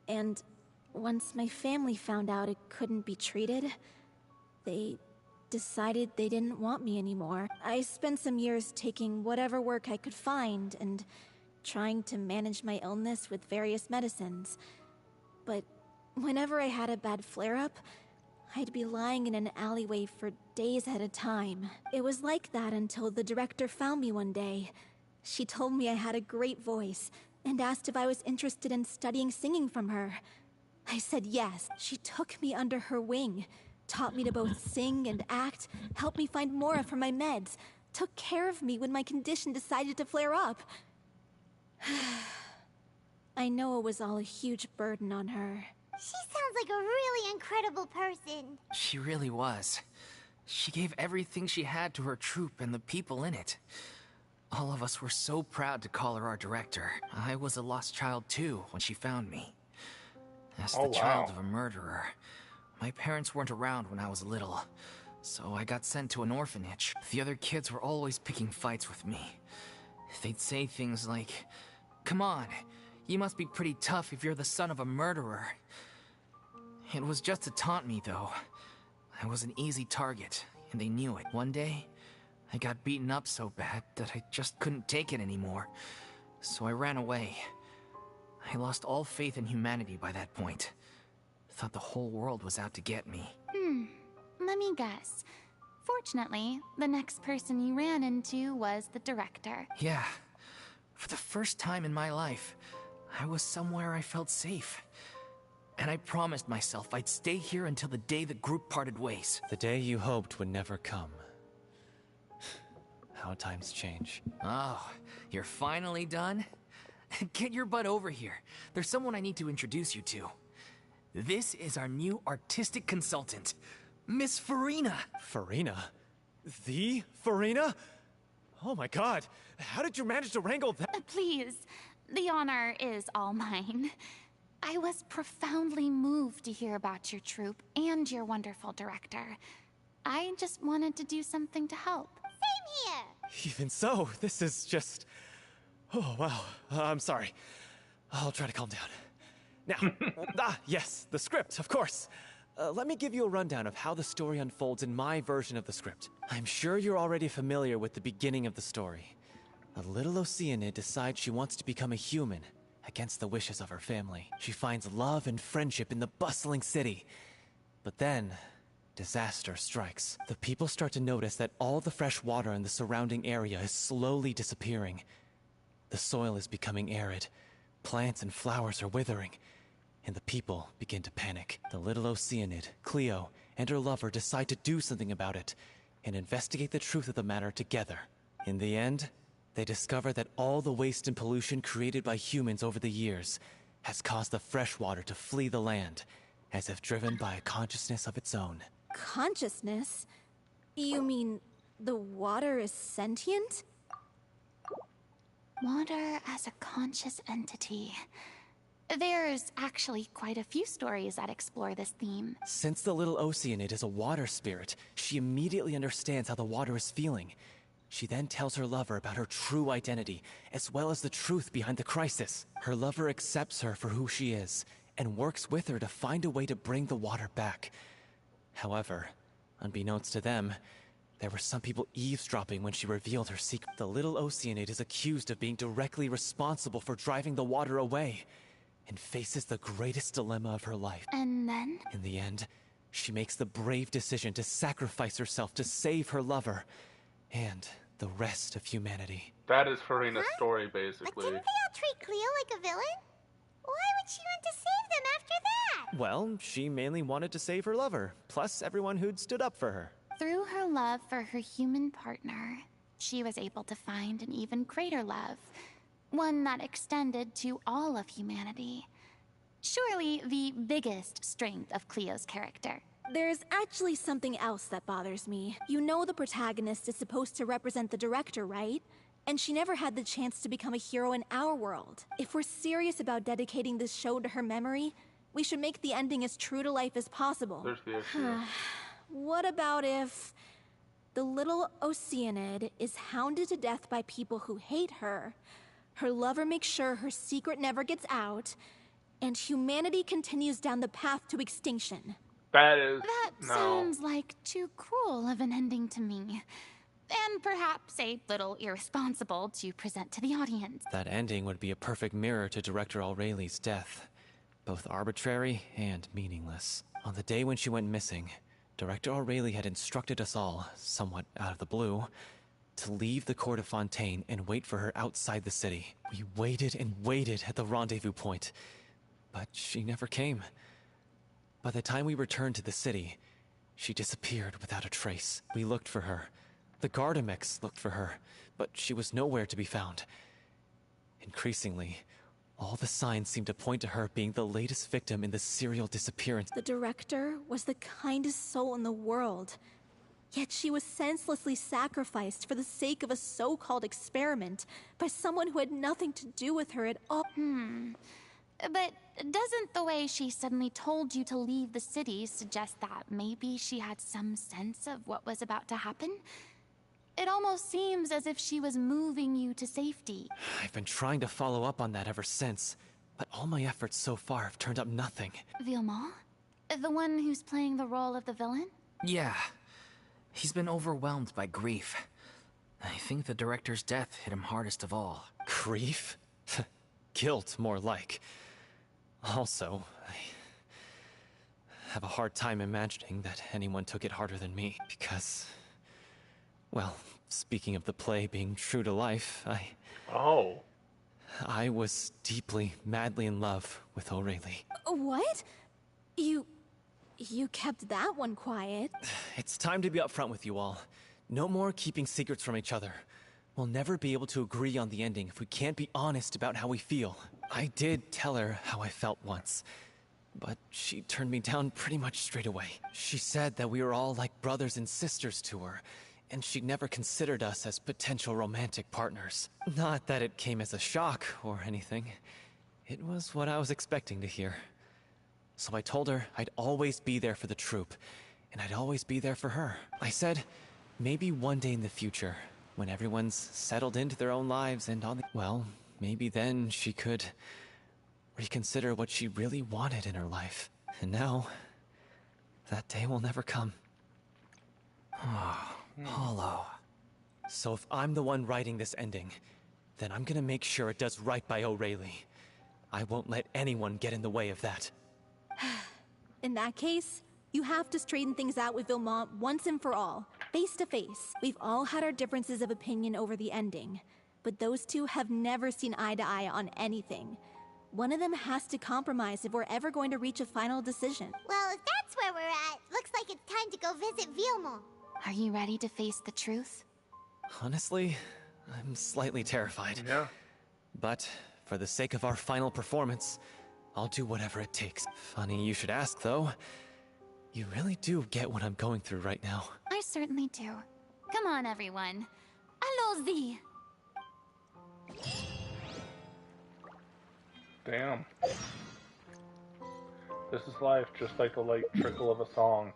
Speaker 8: and once my family found out it couldn't be treated, they decided they didn't want me anymore. I spent some years taking whatever work I could find and trying to manage my illness with various medicines. But whenever I had a bad flare-up, I'd be lying in an alleyway for days at a time. It was like that until the director found me one day. She told me I had a great voice and asked if I was interested in studying singing from her. I said yes. She took me under her wing, taught me to both sing and act, helped me find Mora for my meds, took care of me when my condition decided to flare up. I know it was all a huge burden on her.
Speaker 3: She sounds like a really incredible person.
Speaker 5: She really was. She gave everything she had to her troupe and the people in it. All of us were so proud to call her our director. I was a lost child too when she found me. As the child of a murderer, my parents weren't around when I was little, So I got sent to an orphanage. The other kids were always picking fights with me. They'd say things like, "Come on, you must be pretty tough if you're the son of a murderer." It was just to taunt me, though. I was an easy target, and they knew it. One day, I got beaten up so bad that I just couldn't take it anymore. So I ran away. I lost all faith in humanity by that point. Thought the whole world was out to get me.
Speaker 6: Let me guess. Fortunately, the next person you ran into was the director.
Speaker 5: Yeah. For the first time in my life, I was somewhere I felt safe. And I promised myself I'd stay here until the day the group parted ways.
Speaker 7: The day you hoped would never come. How times change.
Speaker 5: Oh, you're finally done? Get your butt over here. There's someone I need to introduce you to. This is our new artistic consultant, Miss Furina.
Speaker 7: Furina? The Furina? Oh my god, how did you manage to wrangle that?
Speaker 6: Please, the honor is all mine. I was profoundly moved to hear about your troupe and your wonderful director. I just wanted to do something to help.
Speaker 3: Same here!
Speaker 7: Even so, this is just... Oh, wow. I'm sorry. I'll try to calm down. Now, yes, the script, of course. Let me give you a rundown of how the story unfolds in my version of the script. I'm sure you're already familiar with the beginning of the story. A little Oceanid decides she wants to become a human, against the wishes of her family. She finds love and friendship in the bustling city. But then, disaster strikes. The people start to notice that all the fresh water in the surrounding area is slowly disappearing. The soil is becoming arid. Plants and flowers are withering. And the people begin to panic. The little Oceanid, Cleo, and her lover decide to do something about it and investigate the truth of the matter together. In the end, they discover that all the waste and pollution created by humans over the years has caused the fresh water to flee the land, as if driven by a consciousness of its own.
Speaker 8: Consciousness? You mean the water is sentient?
Speaker 6: Water as a conscious entity. There's actually quite a few stories that explore this theme.
Speaker 7: Since the little Oceanid is a water spirit, she immediately understands how the water is feeling. She then tells her lover about her true identity, as well as the truth behind the crisis. Her lover accepts her for who she is, and works with her to find a way to bring the water back. However, unbeknownst to them, there were some people eavesdropping when she revealed her secret. The little Oceanid is accused of being directly responsible for driving the water away, and faces the greatest dilemma of her life.
Speaker 6: And then?
Speaker 7: In the end, she makes the brave decision to sacrifice herself to save her lover, and the rest of humanity.
Speaker 1: That is Furina's story, basically.
Speaker 3: But didn't they all treat Cleo like a villain? Why would she want to save them after that?
Speaker 7: Well, she mainly wanted to save her lover, plus everyone who'd stood up for her.
Speaker 6: Through her love for her human partner, she was able to find an even greater love. One that extended to all of humanity. Surely the biggest strength of Cleo's character.
Speaker 8: There's actually something else that bothers me. You know the protagonist is supposed to represent the director, right? And she never had the chance to become a hero in our world. If we're serious about dedicating this show to her memory, we should make the ending as true to life as possible.
Speaker 1: There's the issue.
Speaker 8: What about if the little Oceanid is hounded to death by people who hate her, her lover makes sure her secret never gets out, and humanity continues down the path to extinction?
Speaker 1: That
Speaker 6: Sounds like too cruel of an ending to me. And perhaps a little irresponsible to present to the audience.
Speaker 7: That ending would be a perfect mirror to Director Aureli's death. Both arbitrary and meaningless. On the day when she went missing, Director Aureli had instructed us all, somewhat out of the blue, to leave the court of Fontaine and wait for her outside the city. We waited and waited at the rendezvous point, but she never came. By the time we returned to the city, she disappeared without a trace. We looked for her. The Gardamex looked for her, but she was nowhere to be found. Increasingly, all the signs seemed to point to her being the latest victim in the serial disappearance.
Speaker 8: The director was the kindest soul in the world. Yet she was senselessly sacrificed for the sake of a so-called experiment by someone who had nothing to do with her at all.
Speaker 6: But doesn't the way she suddenly told you to leave the city suggest that maybe she had some sense of what was about to happen? It almost seems as if she was moving you to safety.
Speaker 7: I've been trying to follow up on that ever since, but all my efforts so far have turned up nothing.
Speaker 6: Villemont? The one who's playing the role of the villain?
Speaker 5: Yeah. He's been overwhelmed by grief. I think the director's death hit him hardest of all.
Speaker 7: Grief? Guilt, more like. Also, I have a hard time imagining that anyone took it harder than me, because... Well, speaking of the play being true to life, I was deeply, madly in love with O'Reilly.
Speaker 8: What? You kept that one quiet.
Speaker 7: It's time to be upfront with you all. No more keeping secrets from each other. We'll never be able to agree on the ending if we can't be honest about how we feel. I did tell her how I felt once, but she turned me down pretty much straight away. She said that we were all like brothers and sisters to her, and she'd never considered us as potential romantic partners. Not that it came as a shock or anything. It was what I was expecting to hear. So I told her I'd always be there for the troupe, and I'd always be there for her. I said, maybe one day in the future, when everyone's settled into their own lives and on the... Well, maybe then she could reconsider what she really wanted in her life. And now, that day will never come.
Speaker 5: Hollow.
Speaker 7: So if I'm the one writing this ending, then I'm gonna make sure it does right by O'Reilly. I won't let anyone get in the way of that.
Speaker 8: In that case, you have to straighten things out with Villemont once and for all, face to face. We've all had our differences of opinion over the ending, but those two have never seen eye to eye on anything. One of them has to compromise if we're ever going to reach a final decision.
Speaker 3: Well, if that's where we're at, looks like it's time to go visit Villemont.
Speaker 6: Are you ready to face the truth?
Speaker 7: Honestly, I'm slightly terrified.
Speaker 1: Yeah.
Speaker 7: But for the sake of our final performance, I'll do whatever it takes. Funny you should ask, though. You really do get what I'm going through right now.
Speaker 6: I certainly do. Come on, everyone. Allons-y!
Speaker 1: Damn. This is life, just like the light trickle of a song.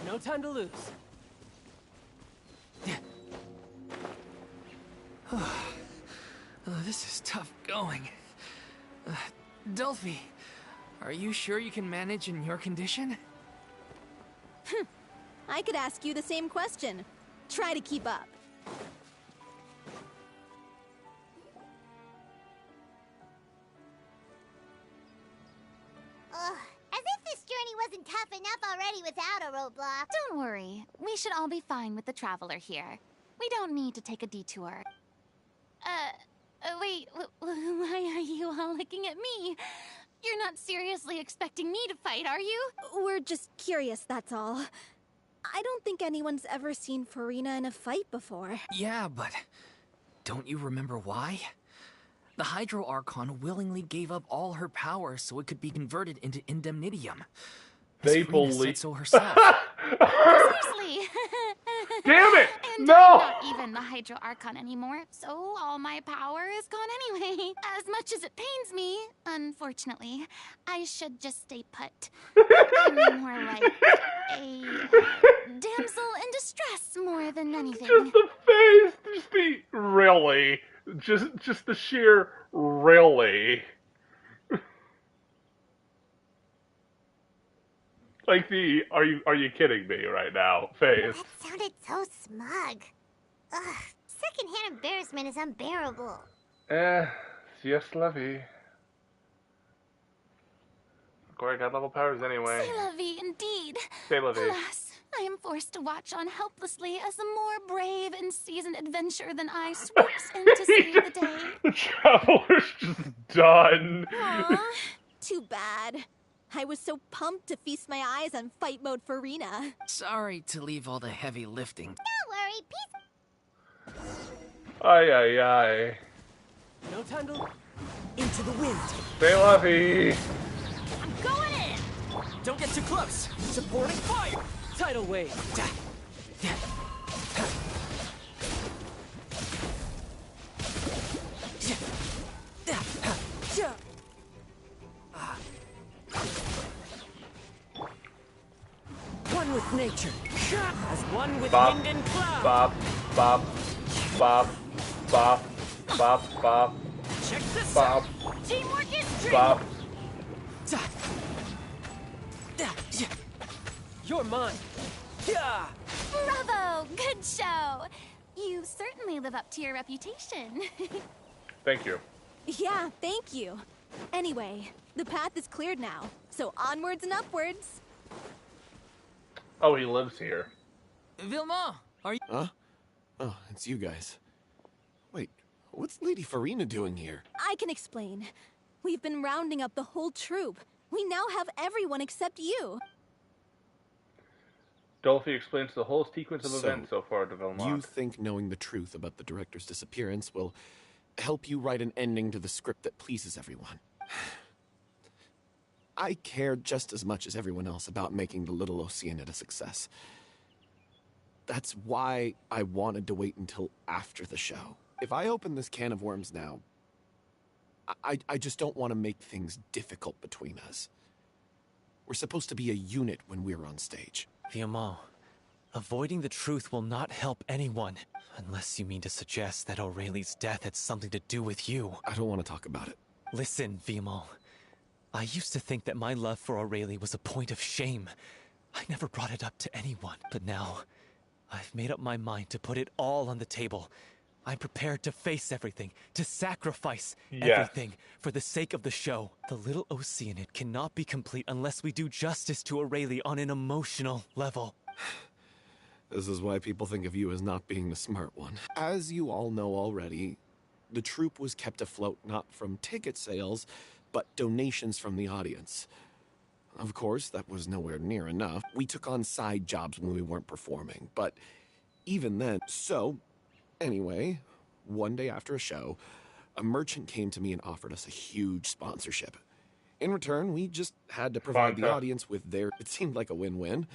Speaker 11: No time to lose.
Speaker 5: This is tough going. Delphi, are you sure you can manage in your condition?
Speaker 8: I could ask you the same question. Try to keep up.
Speaker 3: As if this journey wasn't tough enough already without a roadblock.
Speaker 6: Don't worry. We should all be fine with the traveler here. We don't need to take a detour. Wait, why are you all looking at me? You're not seriously expecting me to fight, are you?
Speaker 8: We're just curious, that's all. I don't think anyone's ever seen Furina in a fight before.
Speaker 5: Yeah, but don't you remember why? The Hydro Archon willingly gave up all her power so it could be converted into indemnitium.
Speaker 1: They
Speaker 5: Furina
Speaker 1: believe
Speaker 5: said so herself.
Speaker 6: Seriously!
Speaker 1: Damn it!
Speaker 6: And
Speaker 1: No!
Speaker 6: I'm not even the Hydro Archon anymore, so all my power is gone anyway. As much as it pains me, unfortunately, I should just stay put. I'm more like a damsel in distress more than anything.
Speaker 1: Just the face, just the really, just the sheer really. Like the are you kidding me right now face.
Speaker 3: That sounded so smug. Ugh, secondhand embarrassment is unbearable.
Speaker 1: Yes, Levy. Corey got level powers anyway.
Speaker 6: C'est la vie, indeed.
Speaker 1: C'est la vie.
Speaker 6: Alas, I am forced to watch on helplessly as a more brave and seasoned adventurer than I swoops in to save the day.
Speaker 1: The traveler's just done.
Speaker 8: Aw, too bad. I was so pumped to feast my eyes on fight mode Furina.
Speaker 5: Sorry to leave all the heavy lifting.
Speaker 3: Don't worry, peace.
Speaker 1: Ay, ay, ay.
Speaker 11: No time to... Into the wind.
Speaker 1: Stay lucky.
Speaker 8: I'm going in!
Speaker 11: Don't get too close. Supporting fire. Tidal wave. One with nature, as one with
Speaker 1: Bop,
Speaker 11: wind and cloud.
Speaker 1: bop, bop, bop, bop, bop, bop,
Speaker 11: Check this
Speaker 1: bop,
Speaker 11: out. Teamwork is dream.
Speaker 1: bop.
Speaker 11: You're mine. Yeah.
Speaker 6: Bravo! Good show! You certainly live up to your reputation.
Speaker 1: Thank you.
Speaker 8: Yeah, thank you. Anyway, the path is cleared now, so onwards and upwards.
Speaker 1: Oh, he lives here.
Speaker 5: Vilma, are you?
Speaker 7: Huh? Oh, it's you guys. Wait, what's Lady Furina doing here?
Speaker 8: I can explain. We've been rounding up the whole troop. We now have everyone except you.
Speaker 1: Dolphy explains the whole sequence of
Speaker 7: So,
Speaker 1: events so far to Vilmont.
Speaker 7: You think knowing the truth about the director's disappearance will help you write an ending to the script that pleases everyone? I care just as much as everyone else about making the Little Oceanid a success. That's why I wanted to wait until after the show. If I open this can of worms now, I just don't want to make things difficult between us. We're supposed to be a unit when we're on stage. Vilma, avoiding the truth will not help anyone. Unless you mean to suggest that Aurelie's death had something to do with you. I don't want to talk about it. Listen, Vilma. I used to think that my love for Aurelie was a point of shame. I never brought it up to anyone. But now, I've made up my mind to put it all on the table. I'm prepared to face everything, to sacrifice everything for the sake of the show. The Little Oceanid cannot be complete unless we do justice to Aurelie on an emotional level. This is why people think of you as not being the smart one. As you all know already, the troupe was kept afloat not from ticket sales, but donations from the audience. Of course, that was nowhere near enough. We took on side jobs when we weren't performing, but even then. So, anyway, one day after a show, a merchant came to me and offered us a huge sponsorship. In return, we just had to provide the audience with their... It seemed like a win-win.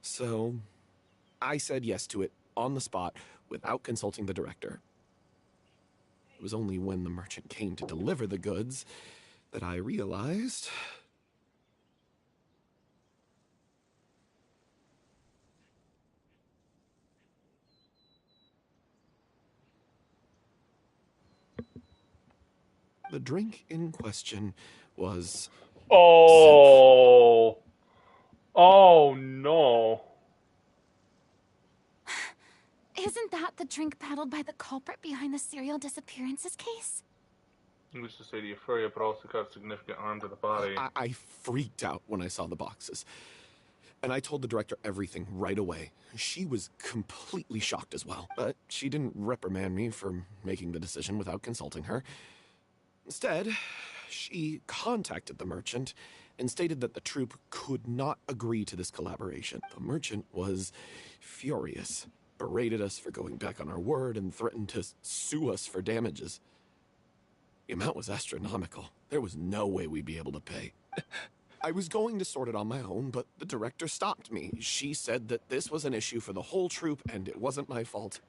Speaker 7: So, I said yes to it on the spot without consulting the director. It was only when the merchant came to deliver the goods that I realized... The drink in question was...
Speaker 1: Oh! Oh, no.
Speaker 6: Isn't that the drink peddled by the culprit behind the serial disappearances case?
Speaker 1: He was to say the euphoria, but also caused significant harm to the body.
Speaker 7: I freaked out when I saw the boxes. And I told the director everything right away. She was completely shocked as well. But she didn't reprimand me for making the decision without consulting her. Instead, she contacted the merchant and stated that the troupe could not agree to this collaboration. The merchant was furious, berated us for going back on our word, and threatened to sue us for damages. The amount was astronomical. There was no way we'd be able to pay. I was going to sort it on my own, but the director stopped me. She said that this was an issue for the whole troupe, and it wasn't my fault.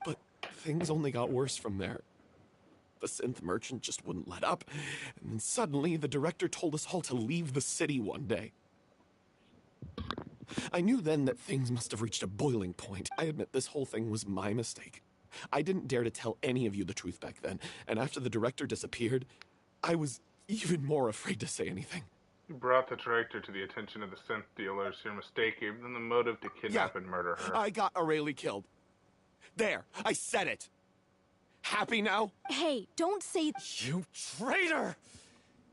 Speaker 7: But things only got worse from there. The synth merchant just wouldn't let up, and then suddenly the director told us all to leave the city one day. I knew then that things must have reached a boiling point. I admit this whole thing was my mistake. I didn't dare to tell any of you the truth back then, and after the director disappeared, I was even more afraid to say anything.
Speaker 1: You brought the director to the attention of the synth dealers. Your mistake gave them the motive to kidnap and murder her.
Speaker 7: I got Aurelie killed. There, I said it. Happy now?
Speaker 8: Hey, don't say...
Speaker 7: You traitor!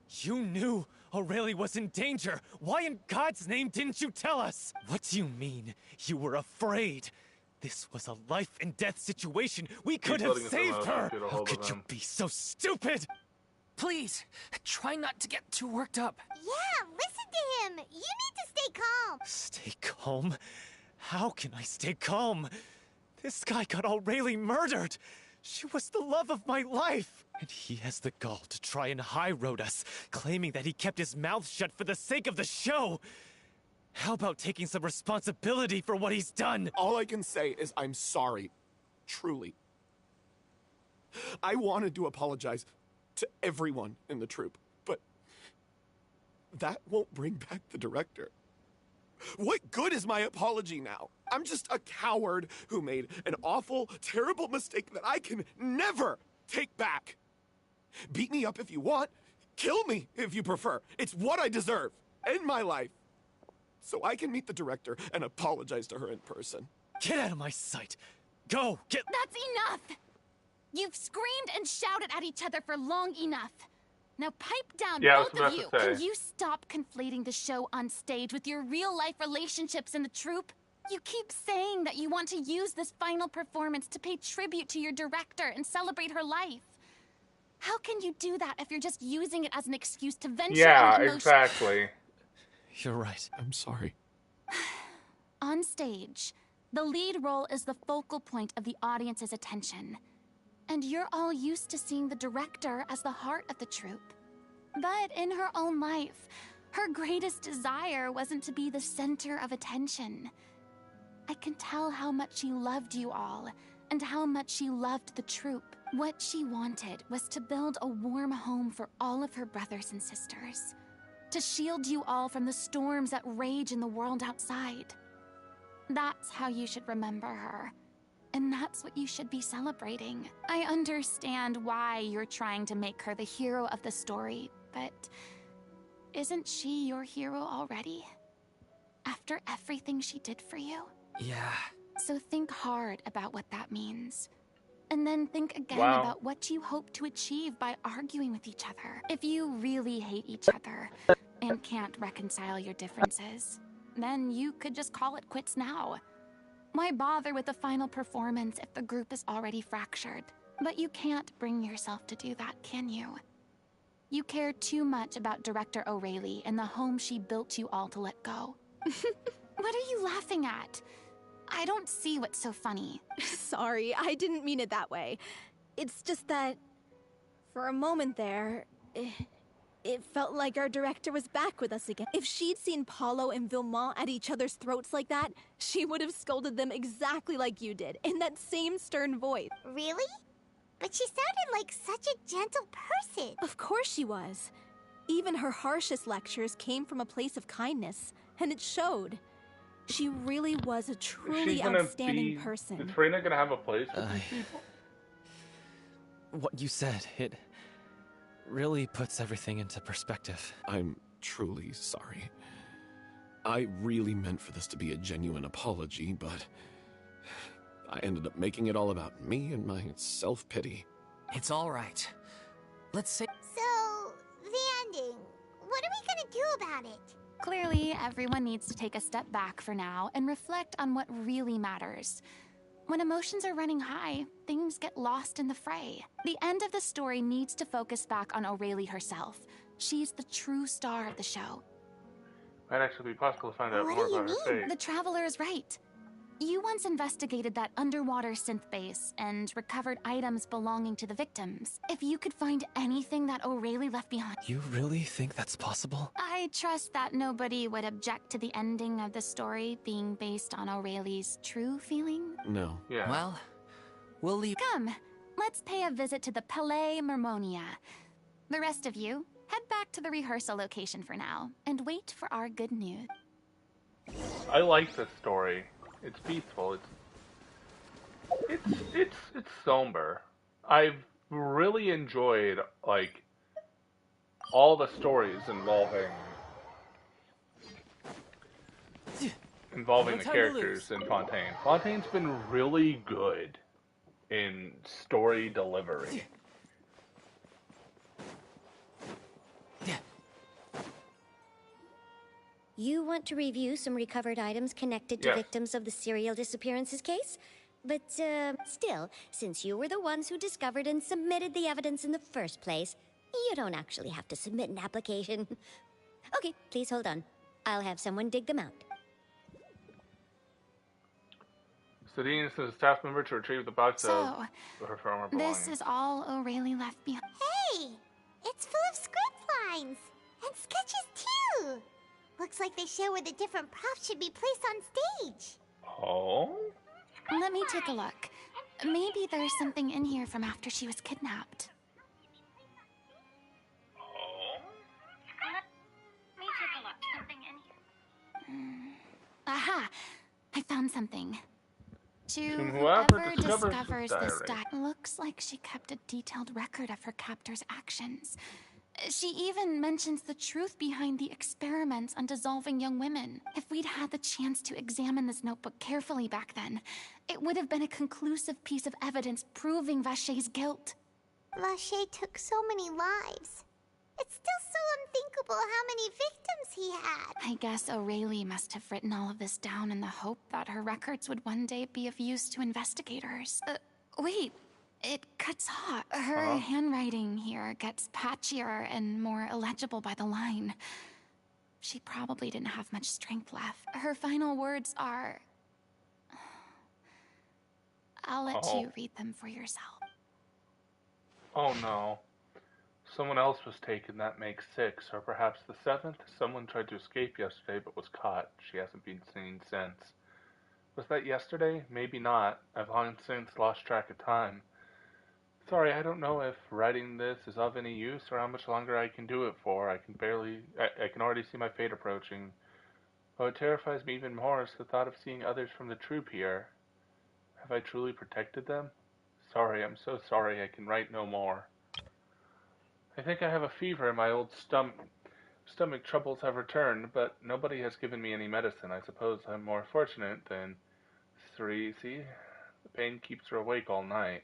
Speaker 7: You knew Aurelie was in danger. Why in God's name didn't you tell us? What do you mean? You were afraid. This was a life and death situation. We could have saved her. How could you be so stupid?
Speaker 5: Please, try not to get too worked up.
Speaker 3: Yeah, listen to him. You need to stay calm.
Speaker 7: Stay calm? How can I stay calm? This guy got Aurelie murdered. She was the love of my life! And he has the gall to try and high-road us, claiming that he kept his mouth shut for the sake of the show! How about taking some responsibility for what he's done?
Speaker 12: All I can say is I'm sorry. Truly. I wanted to apologize to everyone in the troupe, but that won't bring back the director. What good is my apology now? I'm just a coward who made an awful, terrible mistake that I can never take back. Beat me up if you want. Kill me if you prefer. It's what I deserve. End my life. So I can meet the director and apologize to her in person.
Speaker 7: Get out of my sight! Go! Get—
Speaker 6: That's enough! You've screamed and shouted at each other for long enough. Now pipe down,
Speaker 1: Yeah, I was
Speaker 6: both
Speaker 1: about
Speaker 6: of you.
Speaker 1: to say.
Speaker 6: Can you stop conflating the show on stage with your real-life relationships in the troupe? You keep saying that you want to use this final performance to pay tribute to your director and celebrate her life. How can you do that if you're just using it as an excuse to venture
Speaker 1: Yeah,
Speaker 6: on emotion?
Speaker 1: exactly.
Speaker 7: You're right.
Speaker 12: I'm sorry.
Speaker 6: On stage, the lead role is the focal point of the audience's attention. And you're all used to seeing the director as the heart of the troupe. But in her own life, her greatest desire wasn't to be the center of attention. I can tell how much she loved you all, and how much she loved the troupe. What she wanted was to build a warm home for all of her brothers and sisters. To shield you all from the storms that rage in the world outside. That's how you should remember her. And that's what you should be celebrating. I understand why you're trying to make her the hero of the story, but isn't she your hero already? After everything she did for you?
Speaker 5: Yeah.
Speaker 6: So think hard about what that means. And then think again
Speaker 1: Wow.
Speaker 6: about what you hope to achieve by arguing with each other. If you really hate each other and can't reconcile your differences, then you could just call it quits now. Why bother with the final performance if the group is already fractured? But you can't bring yourself to do that, can you? You care too much about Director O'Reilly and the home she built you all to let go. What are you laughing at? I don't see what's so funny.
Speaker 8: Sorry, I didn't mean it that way. It's just that, for a moment there, it felt like our director was back with us again. If she'd seen Paulo and Vilmont at each other's throats like that, she would have scolded them exactly like you did, in that same stern voice.
Speaker 3: Really? But she sounded like such a gentle person.
Speaker 8: Of course she was. Even her harshest lectures came from a place of kindness, and it showed. She really was a truly outstanding person.
Speaker 1: Is Furina gonna have a place with these people?
Speaker 7: What you said, it really puts everything into perspective.
Speaker 12: I'm truly sorry. I really meant for this to be a genuine apology, but I ended up making it all about me and my self-pity.
Speaker 5: It's all right. Let's say...
Speaker 3: So, the ending. What are we gonna do about it?
Speaker 6: Clearly, everyone needs to take a step back for now and reflect on what really matters. When emotions are running high, things get lost in the fray. The end of the story needs to focus back on O'Reilly herself. She's the true star of the show.
Speaker 1: Might actually be possible to find out
Speaker 3: What
Speaker 1: more
Speaker 3: do you
Speaker 1: about her
Speaker 3: mean?
Speaker 1: fate.
Speaker 6: The Traveler is right. You once investigated that underwater synth base and recovered items belonging to the victims. If you could find anything that O'Reilly left behind...
Speaker 7: You really think that's possible?
Speaker 6: I trust that nobody would object to the ending of the story being based on O'Reilly's true feeling.
Speaker 12: No.
Speaker 1: Yeah.
Speaker 5: Well, we'll leave...
Speaker 6: Come, let's pay a visit to the Palais Mermonia. The rest of you, head back to the rehearsal location for now, and wait for our good news.
Speaker 1: I like this story. It's peaceful. It's somber. I've really enjoyed like all the stories involving the characters in Fontaine. Fontaine's been really good in story delivery.
Speaker 13: You want to review some recovered items connected to
Speaker 1: Yes.
Speaker 13: victims of the serial disappearances case? But, still, since you were the ones who discovered and submitted the evidence in the first place, you don't actually have to submit an application. Okay, please hold on. I'll have someone dig them out.
Speaker 1: Sedine is a staff member to retrieve the box
Speaker 6: So,
Speaker 1: of her former
Speaker 6: this
Speaker 1: belongings.
Speaker 6: is all O'Reilly left behind.
Speaker 3: Hey! It's full of script lines! And sketches too! Looks like they show where the different props should be placed on stage.
Speaker 1: Oh?
Speaker 6: Let me take a look. Maybe there's something in here from after she was kidnapped. Let me take a look. Something in here. Aha! I found something. To whoever discovers this diary. Looks like she kept a detailed record of her captor's actions. She even mentions the truth behind the experiments on dissolving young women. If we'd had the chance to examine this notebook carefully back then, it would have been a conclusive piece of evidence proving Vacher's guilt.
Speaker 3: Vacher took so many lives. It's still so unthinkable how many victims he had.
Speaker 6: I guess O'Reilly must have written all of this down in the hope that her records would one day be of use to investigators. Wait. It cuts off. Her handwriting here gets patchier and more illegible by the line. She probably didn't have much strength left. Her final words are... I'll let you read them for yourself.
Speaker 1: Oh no. Someone else was taken, that makes 6. Or perhaps the 7th? Someone tried to escape yesterday but was caught. She hasn't been seen since. Was that yesterday? Maybe not. I've long since lost track of time. Sorry, I don't know if writing this is of any use or how much longer I can do it for. I can already see my fate approaching. What terrifies me even more is the thought of seeing others from the troop here. Have I truly protected them? Sorry, I'm so sorry I can write no more. I think I have a fever and my old stomach troubles have returned, but nobody has given me any medicine. I suppose I'm more fortunate than Cerese. The pain keeps her awake all night.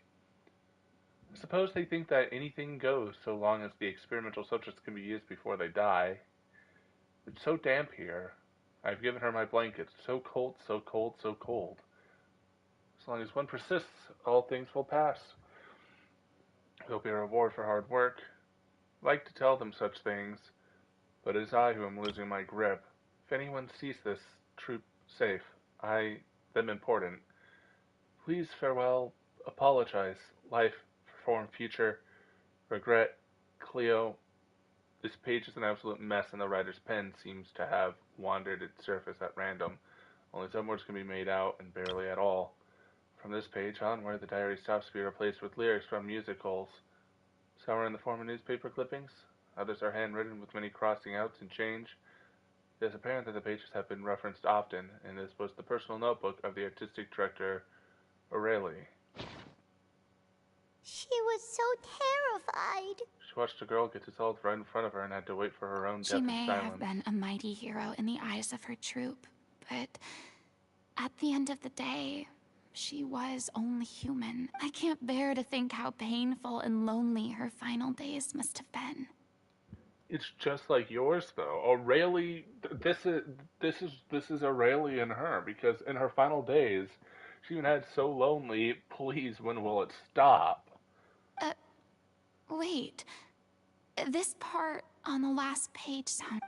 Speaker 1: I suppose they think that anything goes so long as the experimental subjects can be used before they die. It's so damp here. I've given her my blankets. So cold, so cold, so cold. As long as one persists, all things will pass. There'll be a reward for hard work. I like to tell them such things, but it is I who am losing my grip. If anyone sees this troop safe, them important. Please farewell, apologize, life, form, future, regret, Cleo. This page is an absolute mess and the writer's pen seems to have wandered its surface at random. Only some words can be made out and barely at all. From this page onward, the diary stops to be replaced with lyrics from musicals. Some are in the form of newspaper clippings, others are handwritten with many crossing outs and change. It is apparent that the pages have been referenced often, and this was the personal notebook of the artistic director, O'Reilly.
Speaker 3: She was so terrified.
Speaker 1: She watched a girl get dissolved right in front of her and had to wait for her own death
Speaker 6: She
Speaker 1: in
Speaker 6: may
Speaker 1: silence.
Speaker 6: have been a mighty hero in the eyes of her troop, but at the end of the day, she was only human. I can't bear to think how painful and lonely her final days must have been.
Speaker 1: It's just like yours, though. O'Reilly, this is O'Reilly in her, because in her final days, she even had so lonely. Please, when will it stop?
Speaker 6: Wait. This part on the last page sounds...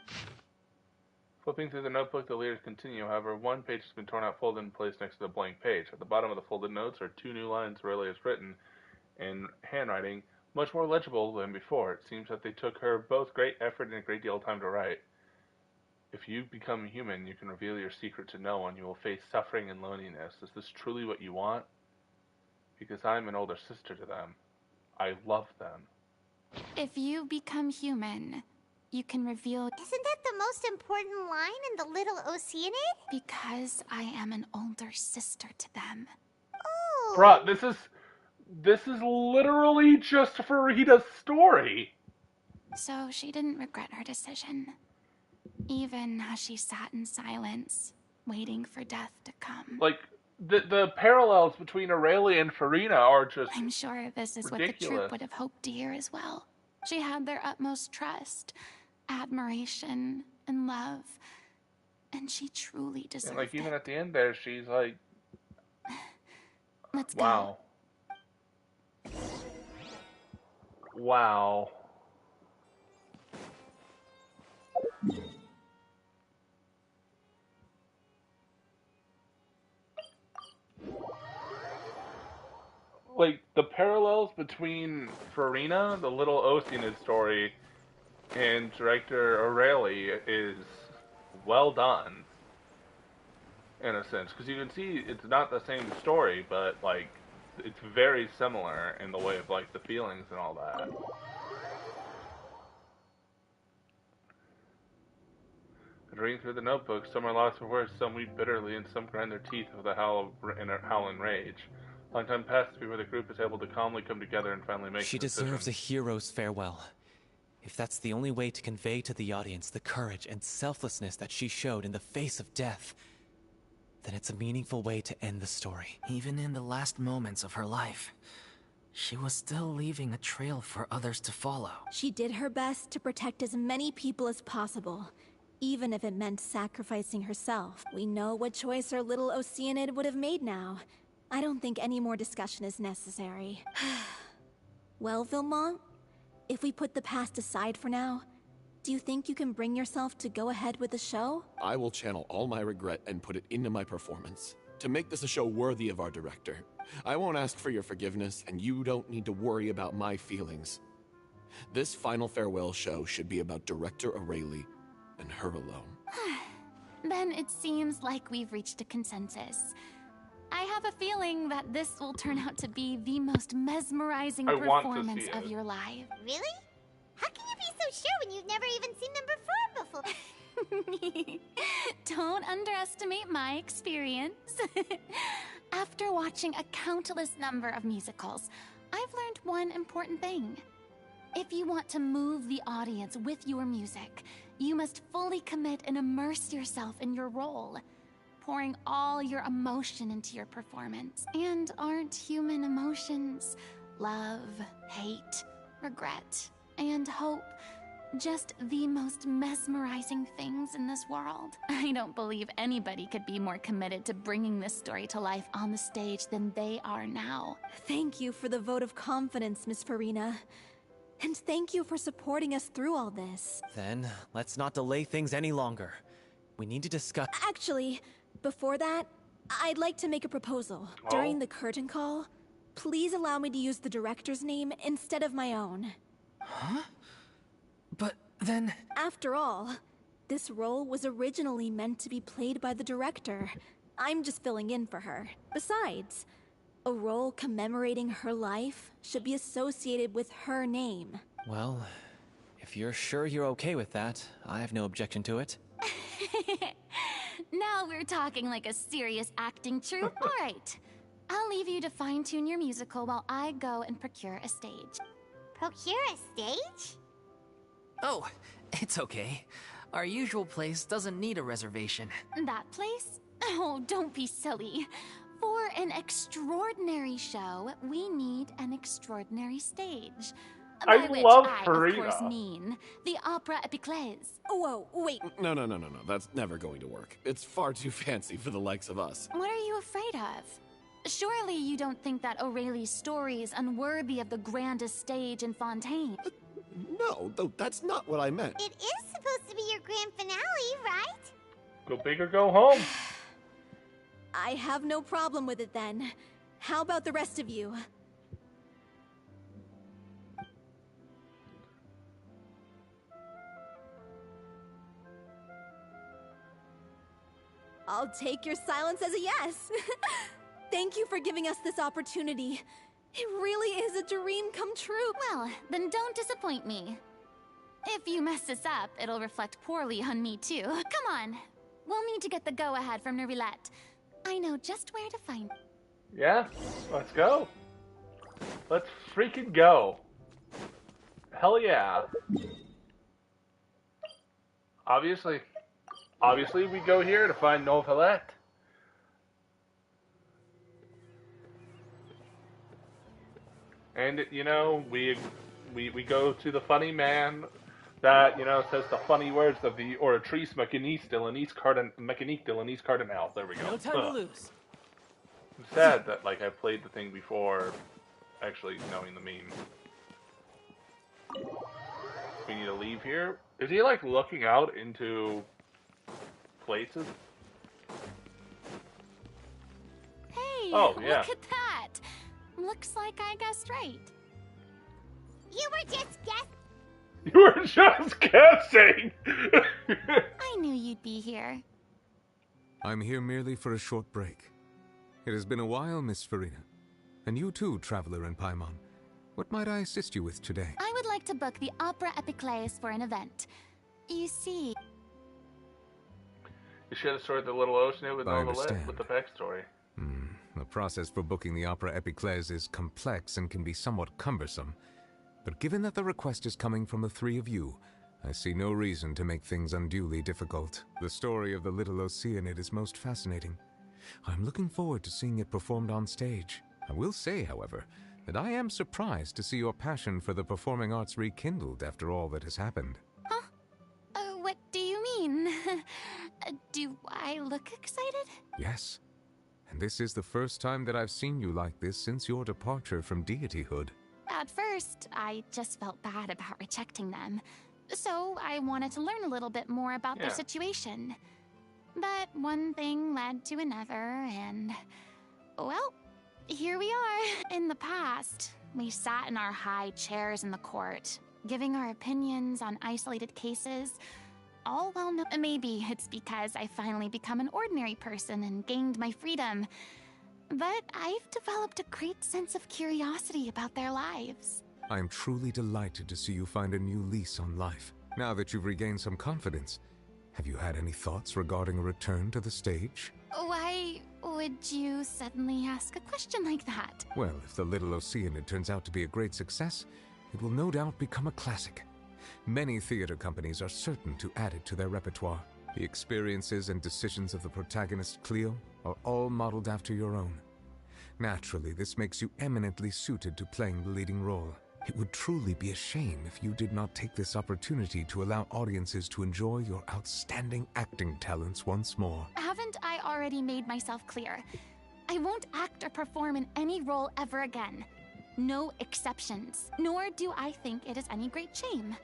Speaker 1: Flipping through the notebook, the lyrics continue. However, one page has been torn out, folded, and placed next to the blank page. At the bottom of the folded notes are 2 new lines O'Reilly has written in handwriting, much more legible than before. It seems that they took her both great effort and a great deal of time to write. If you become human, you can reveal your secret to no one. You will face suffering and loneliness. Is this truly what you want? Because I'm an older sister to them. I love them.
Speaker 6: If you become human, you can reveal...
Speaker 3: Isn't that the most important line in the little Oceanid?
Speaker 6: Because I am an older sister to them.
Speaker 3: Oh.
Speaker 1: Bruh, this is literally just Furina's story.
Speaker 6: So she didn't regret her decision. Even as she sat in silence, waiting for death to come.
Speaker 1: Like, the parallels between Aurelia and Furina are just
Speaker 6: I'm sure this is
Speaker 1: ridiculous.
Speaker 6: what the troop would have hoped to hear as well. She had their utmost trust, admiration, and love. And she truly deserved
Speaker 1: and like, even
Speaker 6: it.
Speaker 1: at the end there, she's like...
Speaker 6: Let's
Speaker 1: wow.
Speaker 6: go.
Speaker 1: Wow. like the parallels between Furina, the little Oceanid story, and director O'Reilly is well done in a sense, because you can see it's not the same story, but like it's very similar in the way of like the feelings and all that. Reading through the notebook, some are lost for words, some weep bitterly, and some grind their teeth with a howl and rage. Long time passes before the group is able to calmly come together and finally make
Speaker 7: She
Speaker 1: a decision.
Speaker 7: deserves a hero's farewell. If that's the only way to convey to the audience the courage and selflessness that she showed in the face of death, then it's a meaningful way to end the story.
Speaker 5: Even in the last moments of her life, she was still leaving a trail for others to follow.
Speaker 8: She did her best to protect as many people as possible, even if it meant sacrificing herself. We know what choice our little Oceanid would have made now. I don't think any more discussion is necessary. Well, Vilmont, if we put the past aside for now, do you think you can bring yourself to go ahead with the show?
Speaker 12: I will channel all my regret and put it into my performance to make this a show worthy of our director. I won't ask for your forgiveness, and you don't need to worry about my feelings. This final farewell show should be about Director O'Reilly and her alone.
Speaker 6: Then it seems like we've reached a consensus. I have a feeling that this will turn out to be the most mesmerizing performance of your life.
Speaker 3: Really? How can you be so sure when you've never even seen them perform before?
Speaker 6: Don't underestimate my experience. After watching a countless number of musicals, I've learned one important thing. If you want to move the audience with your music, you must fully commit and immerse yourself in your role, pouring all your emotion into your performance. And aren't human emotions love, hate, regret, and hope just the most mesmerizing things in this world? I don't believe anybody could be more committed to bringing this story to life on the stage than they are now.
Speaker 8: Thank you for the vote of confidence, Miss Furina. And thank you for supporting us through all this.
Speaker 7: Then, let's not delay things any longer. We need to discuss—
Speaker 8: Actually, before that, I'd like to make a proposal. During the curtain call, please allow me to use the director's name instead of my own.
Speaker 5: Huh? But then—
Speaker 8: After all, this role was originally meant to be played by the director. I'm just filling in for her. Besides, a role commemorating her life should be associated with her name.
Speaker 7: Well, if you're sure you're okay with that, I have no objection to it.
Speaker 6: Now we're talking like a serious acting troupe. All right. I'll leave you to fine-tune your musical while I go and procure a stage.
Speaker 3: Procure a stage?
Speaker 5: Oh, it's okay. Our usual place doesn't need a reservation.
Speaker 6: That place? Oh, don't be silly. For an extraordinary show, we need an extraordinary stage. By which
Speaker 1: love
Speaker 6: I,
Speaker 1: Furina.
Speaker 6: of course, mean the Opera Epiclese.
Speaker 8: Whoa, wait.
Speaker 12: No. That's never going to work. It's far too fancy for the likes of us.
Speaker 6: What are you afraid of? Surely you don't think that O'Reilly's story is unworthy of the grandest stage in Fontaine?
Speaker 12: No, though that's not what I meant.
Speaker 3: It is supposed to be your grand finale, right?
Speaker 1: Go big or go home.
Speaker 8: I have no problem with it then. How about the rest of you? I'll take your silence as a yes. Thank you for giving us this opportunity. It really is a dream come true.
Speaker 6: Well, then don't disappoint me. If you mess this up, it'll reflect poorly on me too. Come on. We'll need to get the go-ahead from Nervilette. I know just where to find.
Speaker 1: Yeah, let's go. Let's freaking go. Hell yeah. Obviously we go here to find Nervilette. And, you know, we go to the funny man that, you know, says the funny words of the oratrice mécanique de Lenise Cardinal. There we go.
Speaker 11: No time to lose.
Speaker 1: I'm sad that, like, I played the thing before actually knowing the meme. We need to leave here. Is he, like, looking out into places?
Speaker 6: Hey,
Speaker 1: oh, yeah.
Speaker 6: look at that! looks like I guessed right.
Speaker 3: You were just guessing.
Speaker 1: You were just guessing!
Speaker 6: I knew you'd be here.
Speaker 14: I'm here merely for a short break. It has been a while, Miss Furina. And you too, Traveler in Paimon. What might I assist you with today?
Speaker 6: I would like to book the Opera Epiclese for an event. You see...
Speaker 1: You should have started the Little Ocean with
Speaker 14: I
Speaker 1: all the
Speaker 14: understand.
Speaker 1: with the backstory.
Speaker 14: The process for booking the Opera Epiclese is complex and can be somewhat cumbersome. But given that the request is coming from the three of you, I see no reason to make things unduly difficult. The story of the Little Oceanid is most fascinating. I'm looking forward to seeing it performed on stage. I will say, however, that I am surprised to see your passion for the performing arts rekindled after all that has happened.
Speaker 6: Huh? What do you mean? Do I look excited?
Speaker 14: Yes. And this is the first time that I've seen you like this since your departure from deityhood.
Speaker 6: At first, I just felt bad about rejecting them. So I wanted to learn a little bit more about their situation. But one thing led to another, and... well, here we are. In the past, we sat in our high chairs in the court, giving our opinions on isolated cases, all well known. Maybe it's because I finally become an ordinary person and gained my freedom. But I've developed a great sense of curiosity about their lives.
Speaker 14: I am truly delighted to see you find a new lease on life. Now that you've regained some confidence, have you had any thoughts regarding a return to the stage?
Speaker 6: Why would you suddenly ask a question like that?
Speaker 14: Well, if the Little Oceanid turns out to be a great success, it will no doubt become a classic. Many theater companies are certain to add it to their repertoire. The experiences and decisions of the protagonist Cleo are all modeled after your own. Naturally, this makes you eminently suited to playing the leading role. It would truly be a shame if you did not take this opportunity to allow audiences to enjoy your outstanding acting talents once more.
Speaker 6: Haven't I already made myself clear? I won't act or perform in any role ever again. No exceptions. Nor do I think it is any great shame.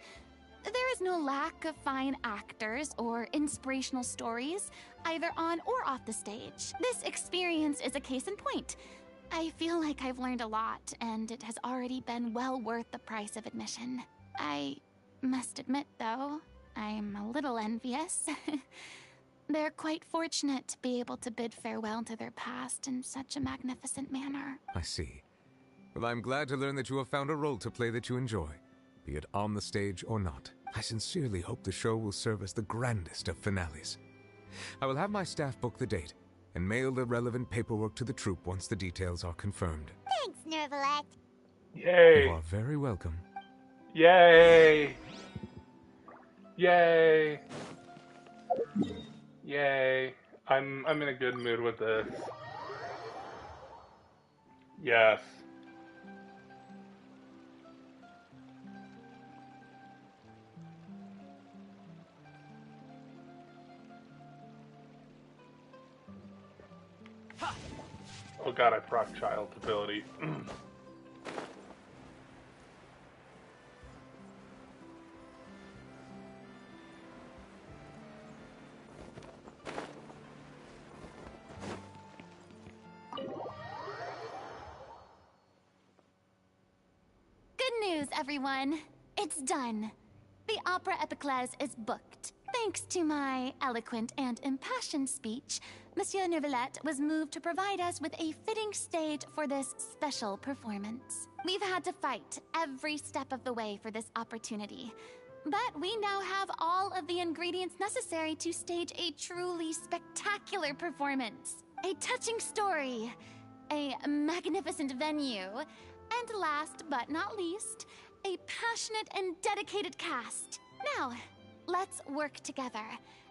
Speaker 6: There is no lack of fine actors or inspirational stories, either on or off the stage. This experience is a case in point. I feel like I've learned a lot, and it has already been well worth the price of admission. I must admit, though, I'm a little envious. They're quite fortunate to be able to bid farewell to their past in such a magnificent manner.
Speaker 14: I see. Well, I'm glad to learn that you have found a role to play that you enjoy, be it on the stage or not. I sincerely hope the show will serve as the grandest of finales. I will have my staff book the date and mail the relevant paperwork to the troupe once the details are confirmed.
Speaker 3: Thanks, Nervalette.
Speaker 1: Yay!
Speaker 14: You are very welcome.
Speaker 1: Yay! Yay! Yay! I'm in a good mood with this. Yes. Oh god, I proc child's ability.
Speaker 6: Good news, everyone. It's done. The Opera Epiclese is booked. Thanks to my eloquent and impassioned speech, Monsieur Nervalette was moved to provide us with a fitting stage for this special performance. We've had to fight every step of the way for this opportunity, but we now have all of the ingredients necessary to stage a truly spectacular performance. A touching story, a magnificent venue, and last but not least, a passionate and dedicated cast. Now, let's work together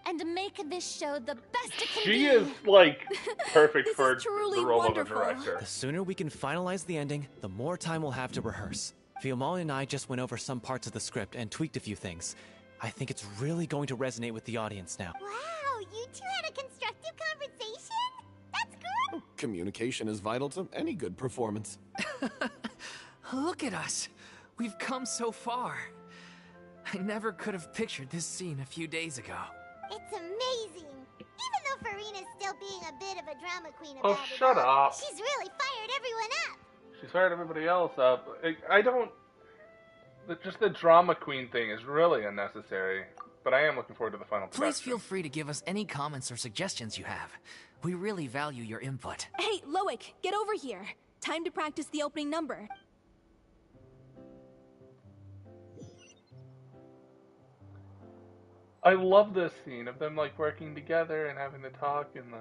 Speaker 6: and make this show the best it can be.
Speaker 1: She is, like, perfect for
Speaker 8: truly
Speaker 1: the role
Speaker 8: wonderful.
Speaker 1: of a director.
Speaker 7: The sooner we can finalize the ending, the more time we'll have to rehearse. Fiamma and I just went over some parts of the script and tweaked a few things. I think it's really going to resonate with the audience now.
Speaker 3: Wow, you two had a constructive conversation? That's good.
Speaker 12: Communication is vital to any good performance.
Speaker 5: Look at us. We've come so far. I never could have pictured this scene a few days ago.
Speaker 3: It's amazing. Even though Furina's still being a bit of a drama queen about
Speaker 1: Oh, shut up.
Speaker 3: she's really fired everyone up.
Speaker 1: She's fired everybody else up. I don't. Just the drama queen thing is really unnecessary. But I am looking forward to the final production.
Speaker 5: Please feel free to give us any comments or suggestions you have. We really value your input.
Speaker 8: Hey, Loic, get over here. Time to practice the opening number.
Speaker 1: I love this scene of them like working together and having the talk and the.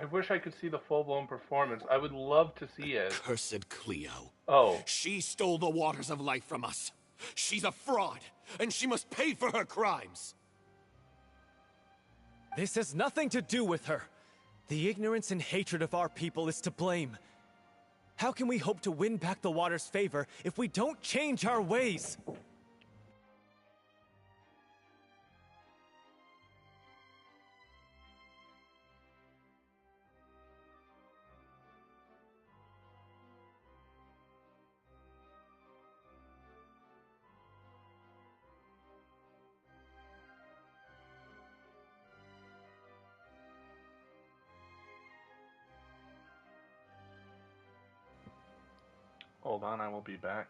Speaker 1: I wish I could see the full-blown performance. I would love to see it.
Speaker 12: Cursed Cleo.
Speaker 1: Oh.
Speaker 12: She stole the waters of life from us. She's a fraud, and she must pay for her crimes.
Speaker 7: This has nothing to do with her. The ignorance and hatred of our people is to blame. How can we hope to win back the water's favor if we don't change our ways?
Speaker 1: Hold on, I will be back.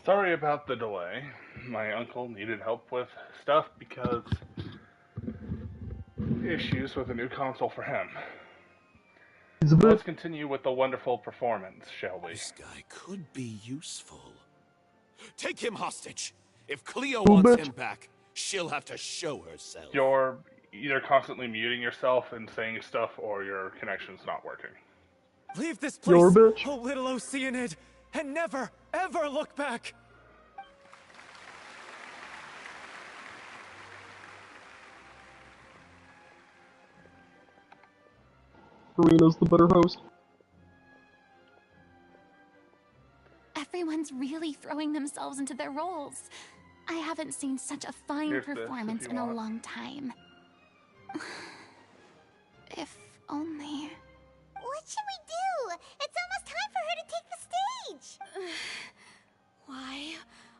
Speaker 1: Sorry about the delay. My uncle needed help with stuff because issues with a new console for him. Let's continue with the wonderful performance, shall we?
Speaker 12: This guy could be useful. Take him hostage. If Cleo wants him back, she'll have to show herself.
Speaker 1: You're either constantly muting yourself and saying stuff, or your connection's not working.
Speaker 7: Leave this place, oh little Oceanid, and never, ever look back!
Speaker 2: Furina's the better host.
Speaker 6: Everyone's really throwing themselves into their roles. I haven't seen such a fine performance in a long time. If only...
Speaker 3: What should we do? It's almost time for her to take the stage!
Speaker 8: Why?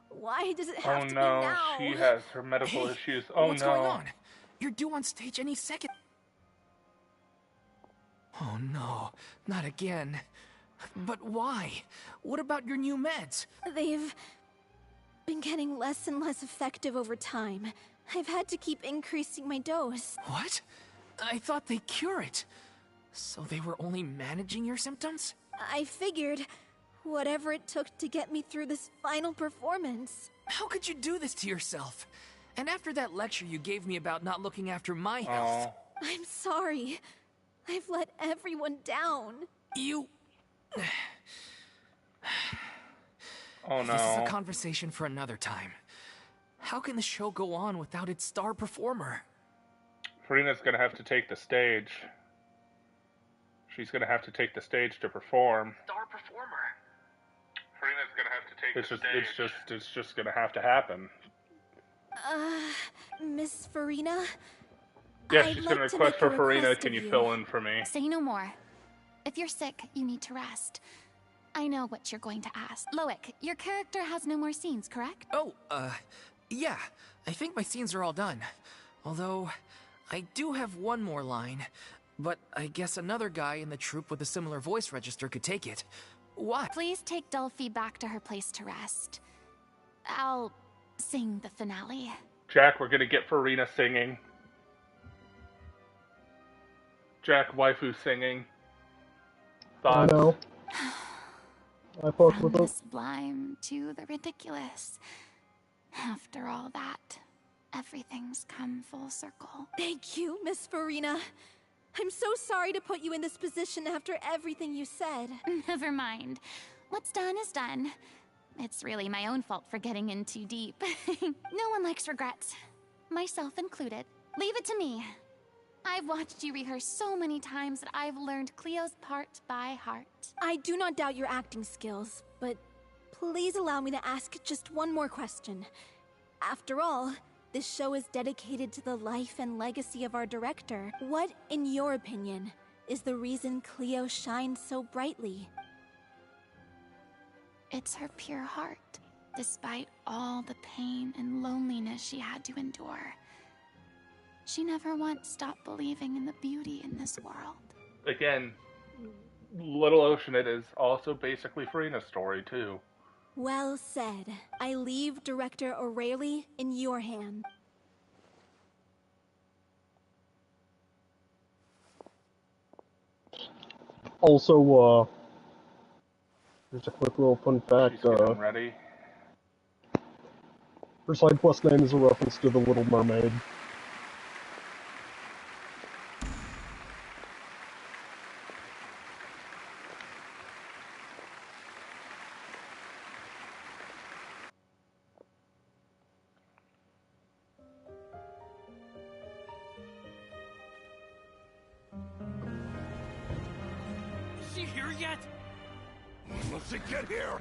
Speaker 8: Why does it have to be
Speaker 1: no,
Speaker 8: now?
Speaker 1: she has her medical issues. Oh
Speaker 5: What's
Speaker 1: no.
Speaker 5: going on? You're due on stage any second. Oh no, not again. But why? What about your new meds?
Speaker 8: They've been getting less and less effective over time. I've had to keep increasing my dose.
Speaker 5: What? I thought they cure it. So they were only managing your symptoms?
Speaker 8: I figured whatever it took to get me through this final performance.
Speaker 5: How could you do this to yourself? And after that lecture you gave me about not looking after my health.
Speaker 8: I'm sorry. I've let everyone down.
Speaker 5: You...
Speaker 1: Oh no.
Speaker 5: This is a conversation for another time. How can the show go on without its star performer?
Speaker 1: Furina's gonna have to take the stage. She's gonna have to take the stage to perform.
Speaker 5: Star performer?
Speaker 1: Furina's gonna have to take the stage. It's just gonna have to happen.
Speaker 8: Miss Furina?
Speaker 1: Yeah,
Speaker 8: I'd
Speaker 1: she's
Speaker 8: like
Speaker 1: gonna
Speaker 8: to
Speaker 1: request
Speaker 8: make
Speaker 1: for
Speaker 8: a
Speaker 1: Furina.
Speaker 8: request
Speaker 1: Can
Speaker 8: of
Speaker 1: you fill in for me?
Speaker 6: Say no more. If you're sick, you need to rest. I know what you're going to ask. Loic, your character has no more scenes, correct?
Speaker 5: Oh, yeah. I think my scenes are all done. Although, I do have one more line. But I guess another guy in the troupe with a similar voice register could take it. What?
Speaker 6: Please take Delphi back to her place to rest. I'll sing the finale.
Speaker 1: Jack, we're gonna get Furina singing. Jack, waifu singing.
Speaker 2: I
Speaker 1: Thoughts?
Speaker 2: know. I fuck
Speaker 6: From
Speaker 2: with
Speaker 6: the
Speaker 2: it.
Speaker 6: sublime to the ridiculous. After all that, everything's come full circle.
Speaker 8: Thank you, Miss Furina. I'm so sorry to put you in this position after everything you said.
Speaker 6: Never mind. What's done is done. It's really my own fault for getting in too deep. No one likes regrets. Myself included. Leave it to me. I've watched you rehearse so many times that I've learned Cleo's part by heart.
Speaker 8: I do not doubt your acting skills, but please allow me to ask just one more question. After all, this show is dedicated to the life and legacy of our director. What, in your opinion, is the reason Cleo shines so brightly?
Speaker 6: It's her pure heart, despite all the pain and loneliness she had to endure. She never once stopped believing in the beauty in this world.
Speaker 1: Again, Little Ocean, it is also basically Furina's story, too.
Speaker 8: Well said. I leave Director O'Reilly in your hand.
Speaker 2: Also, there's a quick little fun fact.
Speaker 1: She's getting ready.
Speaker 2: Her side quest name is a reference to the Little Mermaid.
Speaker 11: Is she here yet?
Speaker 12: Will she get here?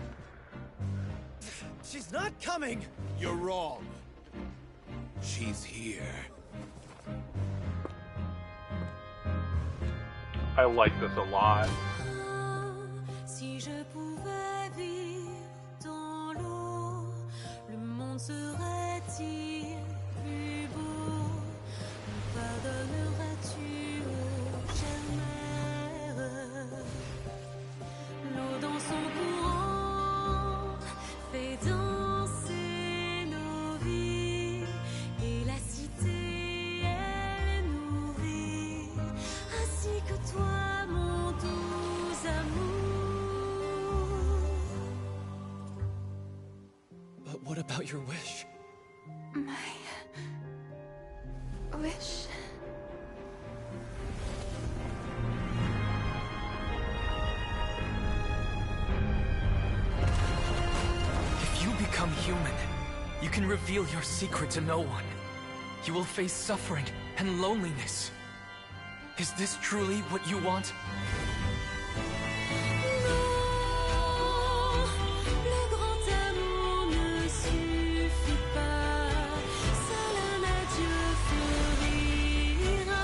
Speaker 11: She's not coming!
Speaker 12: You're wrong. She's here.
Speaker 1: I like this a lot.
Speaker 15: Si je pouvais vivre dans l'eau, le monde serait-il plus beau? Me pardonneras-tu, ô chère mère? L'eau dans son courant fait danser nos vies, et la cité elle nourrit, ainsi que toi, mon doux amour.
Speaker 7: But what about your wish?
Speaker 6: My wish.
Speaker 5: If you become human, you can reveal your secret to no one. You will face suffering and loneliness. Is this truly what you want?
Speaker 15: Le grand amour ne suffit pas, seul un adieu fleurira.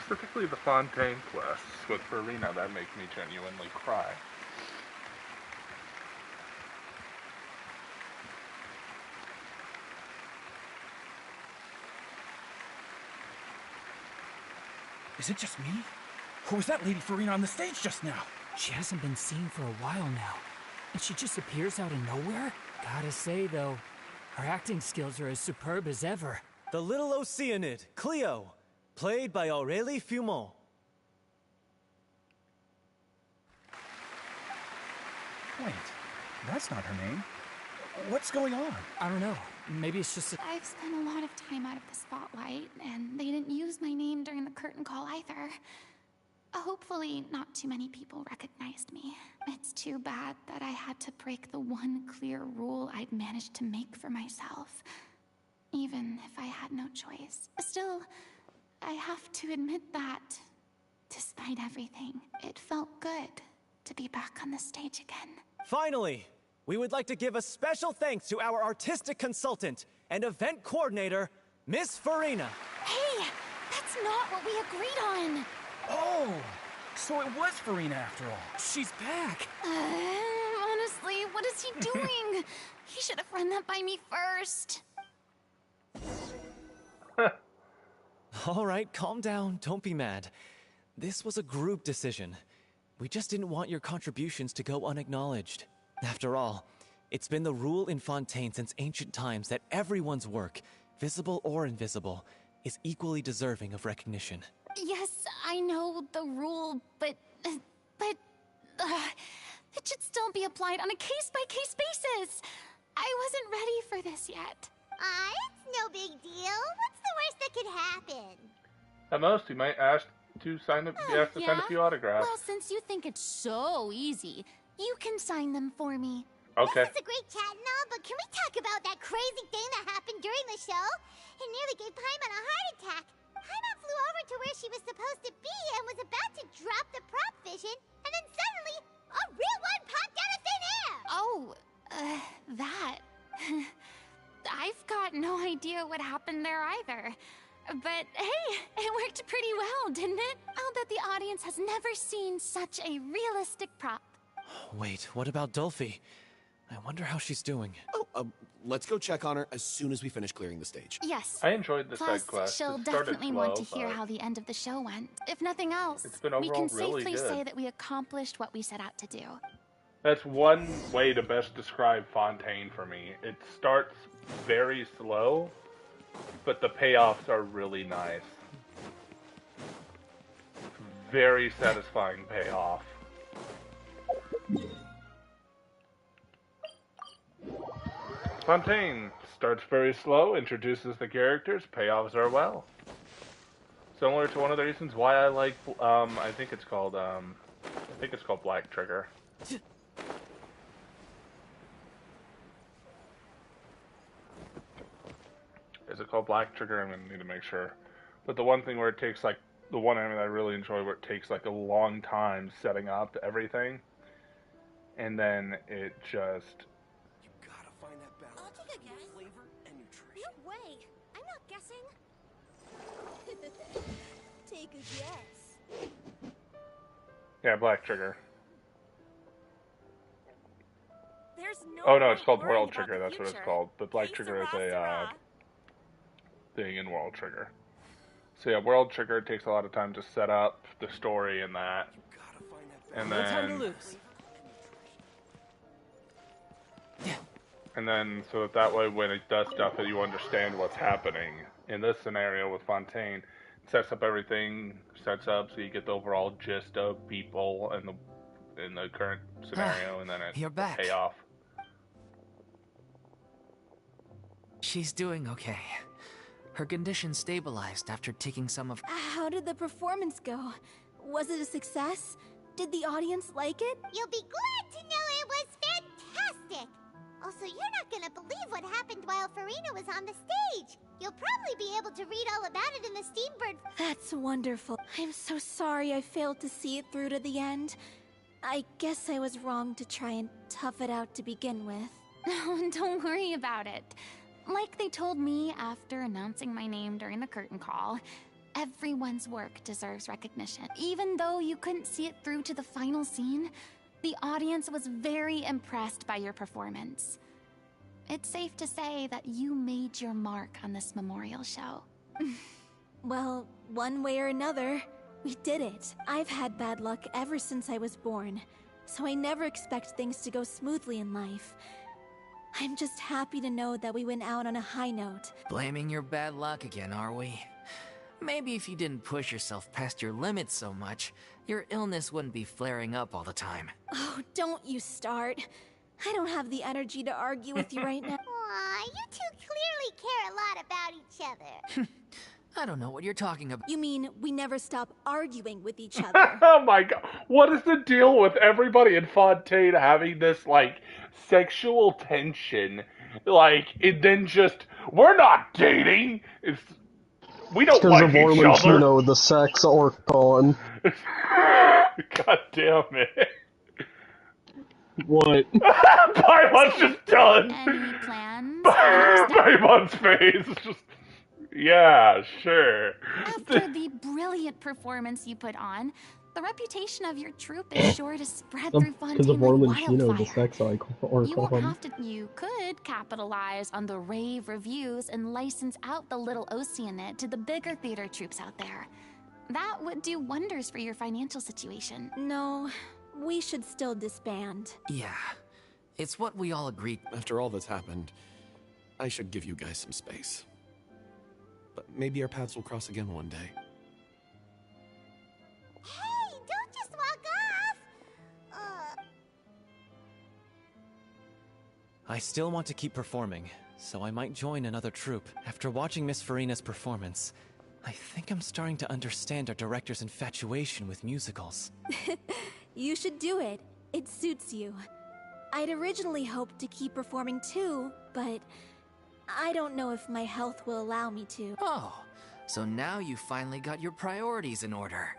Speaker 1: Specifically the Fontaine quests with Furina that make me genuinely cry.
Speaker 16: Is it just me? Or was that Lady Furina on the stage just now?
Speaker 17: She hasn't been seen for a while now, and she just appears out of nowhere? Gotta say, though, her acting skills are as superb as ever.
Speaker 7: The little Oceanid, Cleo, played by Aurélie Fumont.
Speaker 16: Wait, that's not her name. What's going on?
Speaker 17: I don't know. Maybe it's just
Speaker 6: I've spent a lot of time out of the spotlight, and they didn't use my name during the curtain call either. Hopefully, not too many people recognized me. It's too bad that I had to break the one clear rule I'd managed to make for myself, even if I had no choice. Still, I have to admit that, despite everything, it felt good to be back on the stage again.
Speaker 7: Finally, we would like to give a special thanks to our artistic consultant and event coordinator, Miss Furina.
Speaker 6: Hey, that's not what we agreed on.
Speaker 16: Oh, so it was Furina after all.
Speaker 17: She's back.
Speaker 6: Honestly, what is he doing? He should have run that by me first.
Speaker 7: All right, calm down. Don't be mad. This was a group decision. We just didn't want your contributions to go unacknowledged. After all, it's been the rule in Fontaine since ancient times that everyone's work, visible or invisible, is equally deserving of recognition.
Speaker 6: Yes, I know the rule, but it should still be applied on a case-by-case basis. I wasn't ready for this yet.
Speaker 3: It's no big deal. What's the worst that could happen?
Speaker 1: At most, you might ask to sign be asked to sign a few autographs.
Speaker 6: Well, since you think it's so easy, you can sign them for me.
Speaker 1: Okay.
Speaker 3: This is a great chat and all, but can we talk about that crazy thing that happened during the show? It nearly gave Paimon a heart attack. Paimon flew over to where she was supposed to be and was about to drop the prop vision, and then suddenly, a real one popped out of thin air!
Speaker 6: Oh, that. I've got no idea what happened there either. But hey, it worked pretty well, didn't it? I'll bet the audience has never seen such a realistic prop.
Speaker 7: Wait, what about Dolphy? I wonder how she's doing.
Speaker 12: Oh, let's go check on her as soon as we finish clearing the stage.
Speaker 6: Yes.
Speaker 1: I enjoyed the
Speaker 6: Plus,
Speaker 1: side quest.
Speaker 6: she'll
Speaker 1: It started
Speaker 6: definitely
Speaker 1: slow,
Speaker 6: want to hear
Speaker 1: but
Speaker 6: how the end of the show went. If nothing else,
Speaker 1: it's been
Speaker 6: we
Speaker 1: overall
Speaker 6: can
Speaker 1: really
Speaker 6: safely
Speaker 1: good.
Speaker 6: say that we accomplished what we set out to do.
Speaker 1: That's one way to best describe Fontaine for me. It starts very slow, but the payoffs are really nice. Very satisfying payoff. Fontaine starts very slow, introduces the characters, payoffs are well. Similar to one of the reasons why I like, I think it's called Black Trigger. Is it called Black Trigger? I'm gonna need to make sure. But the one thing where it takes like, the one anime that I really enjoy where it takes like a long time setting up everything, and then it just...
Speaker 15: You gotta find that balance. I'll take a guess. Flavor and nutrition.
Speaker 13: No way! I'm not guessing. Take a guess.
Speaker 1: Yeah, Black Trigger.
Speaker 13: There's no
Speaker 1: Oh no, it's
Speaker 13: point
Speaker 1: called
Speaker 13: worrying
Speaker 1: World
Speaker 13: about
Speaker 1: Trigger,
Speaker 13: the
Speaker 1: that's what it's
Speaker 13: future.
Speaker 1: called. But Black
Speaker 13: Que
Speaker 1: Trigger is
Speaker 13: sera,
Speaker 1: a thing in World Trigger. So yeah, World Trigger takes a lot of time to set up the story and that. And
Speaker 17: no time to
Speaker 1: then...
Speaker 17: lose.
Speaker 1: And then, so that way when it does stuff, you understand what's happening. In this scenario with Fontaine, it sets up everything, sets up so you get the overall gist of people and in the current scenario, and then it
Speaker 5: You're back.
Speaker 1: pay off.
Speaker 5: She's doing okay. Her condition stabilized after taking some of...
Speaker 8: How did the performance go? Was it a success? Did the audience like it?
Speaker 3: You'll be glad to know it was fantastic! Also, you're not gonna believe what happened while Furina was on the stage! You'll probably be able to read all about it in the Steambird...
Speaker 8: That's wonderful. I'm so sorry I failed to see it through to the end. I guess I was wrong to try and tough it out to begin with.
Speaker 6: No, don't worry about it. Like they told me after announcing my name during the curtain call, everyone's work deserves recognition. Even though you couldn't see it through to the final scene, the audience was very impressed by your performance. It's safe to say that you made your mark on this memorial show.
Speaker 8: Well, one way or another, we did it. I've had bad luck ever since I was born, so I never expect things to go smoothly in life. I'm just happy to know that we went out on a high note.
Speaker 5: Blaming your bad luck again, are we? Maybe if you didn't push yourself past your limits so much, your illness wouldn't be flaring up all the time.
Speaker 8: Oh, don't you start. I don't have the energy to argue with you right now.
Speaker 3: Aw, you two clearly care a lot about each other.
Speaker 5: I don't know what you're talking about.
Speaker 8: You mean we never stop arguing with each other?
Speaker 1: Oh my god. What is the deal with everybody in Fontaine having this, like, sexual tension? Like, and then just, we're not dating! We don't like each other!
Speaker 2: Because of Orlantino, the sex Orcon.
Speaker 1: God damn it.
Speaker 2: What?
Speaker 1: Paimon's just done!
Speaker 6: Any plans?
Speaker 1: Paimon's face is just... Yeah, sure.
Speaker 6: After the brilliant performance you put on, the reputation of your troupe is sure to spread through
Speaker 2: Because of
Speaker 6: Fontaine like
Speaker 2: Orlantino, the
Speaker 6: wildfire.
Speaker 2: sex Orcon.
Speaker 6: You won't have to. You could capitalize on the rave reviews and license out the little Oceanid to the bigger theater troupes out there. That would do wonders for your financial situation.
Speaker 8: No, we should still disband.
Speaker 5: Yeah, it's what we all agreed.
Speaker 12: After all that's happened, I should give you guys some space. But maybe our paths will cross again one day.
Speaker 3: Hey, don't just walk off!
Speaker 7: I still want to keep performing, so I might join another troupe. After watching Miss Furina's performance, I think I'm starting to understand our director's infatuation with musicals.
Speaker 8: You should do it. It suits you. I'd originally hoped to keep performing too, but I don't know if my health will allow me to.
Speaker 5: Oh, so now you finally got your priorities in order.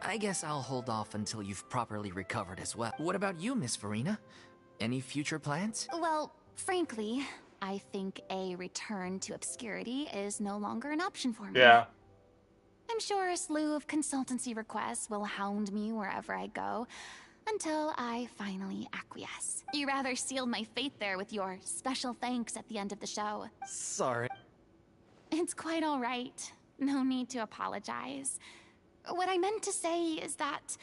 Speaker 5: I guess I'll hold off until you've properly recovered as well. What about you, Miss Furina? Any future plans?
Speaker 6: Well, frankly, I think a return to obscurity is no longer an option for me.
Speaker 1: Yeah.
Speaker 6: I'm sure a slew of consultancy requests will hound me wherever I go, until I finally acquiesce. You rather sealed my fate there with your special thanks at the end of the show.
Speaker 7: Sorry.
Speaker 6: It's quite all right. No need to apologize. What I meant to say is that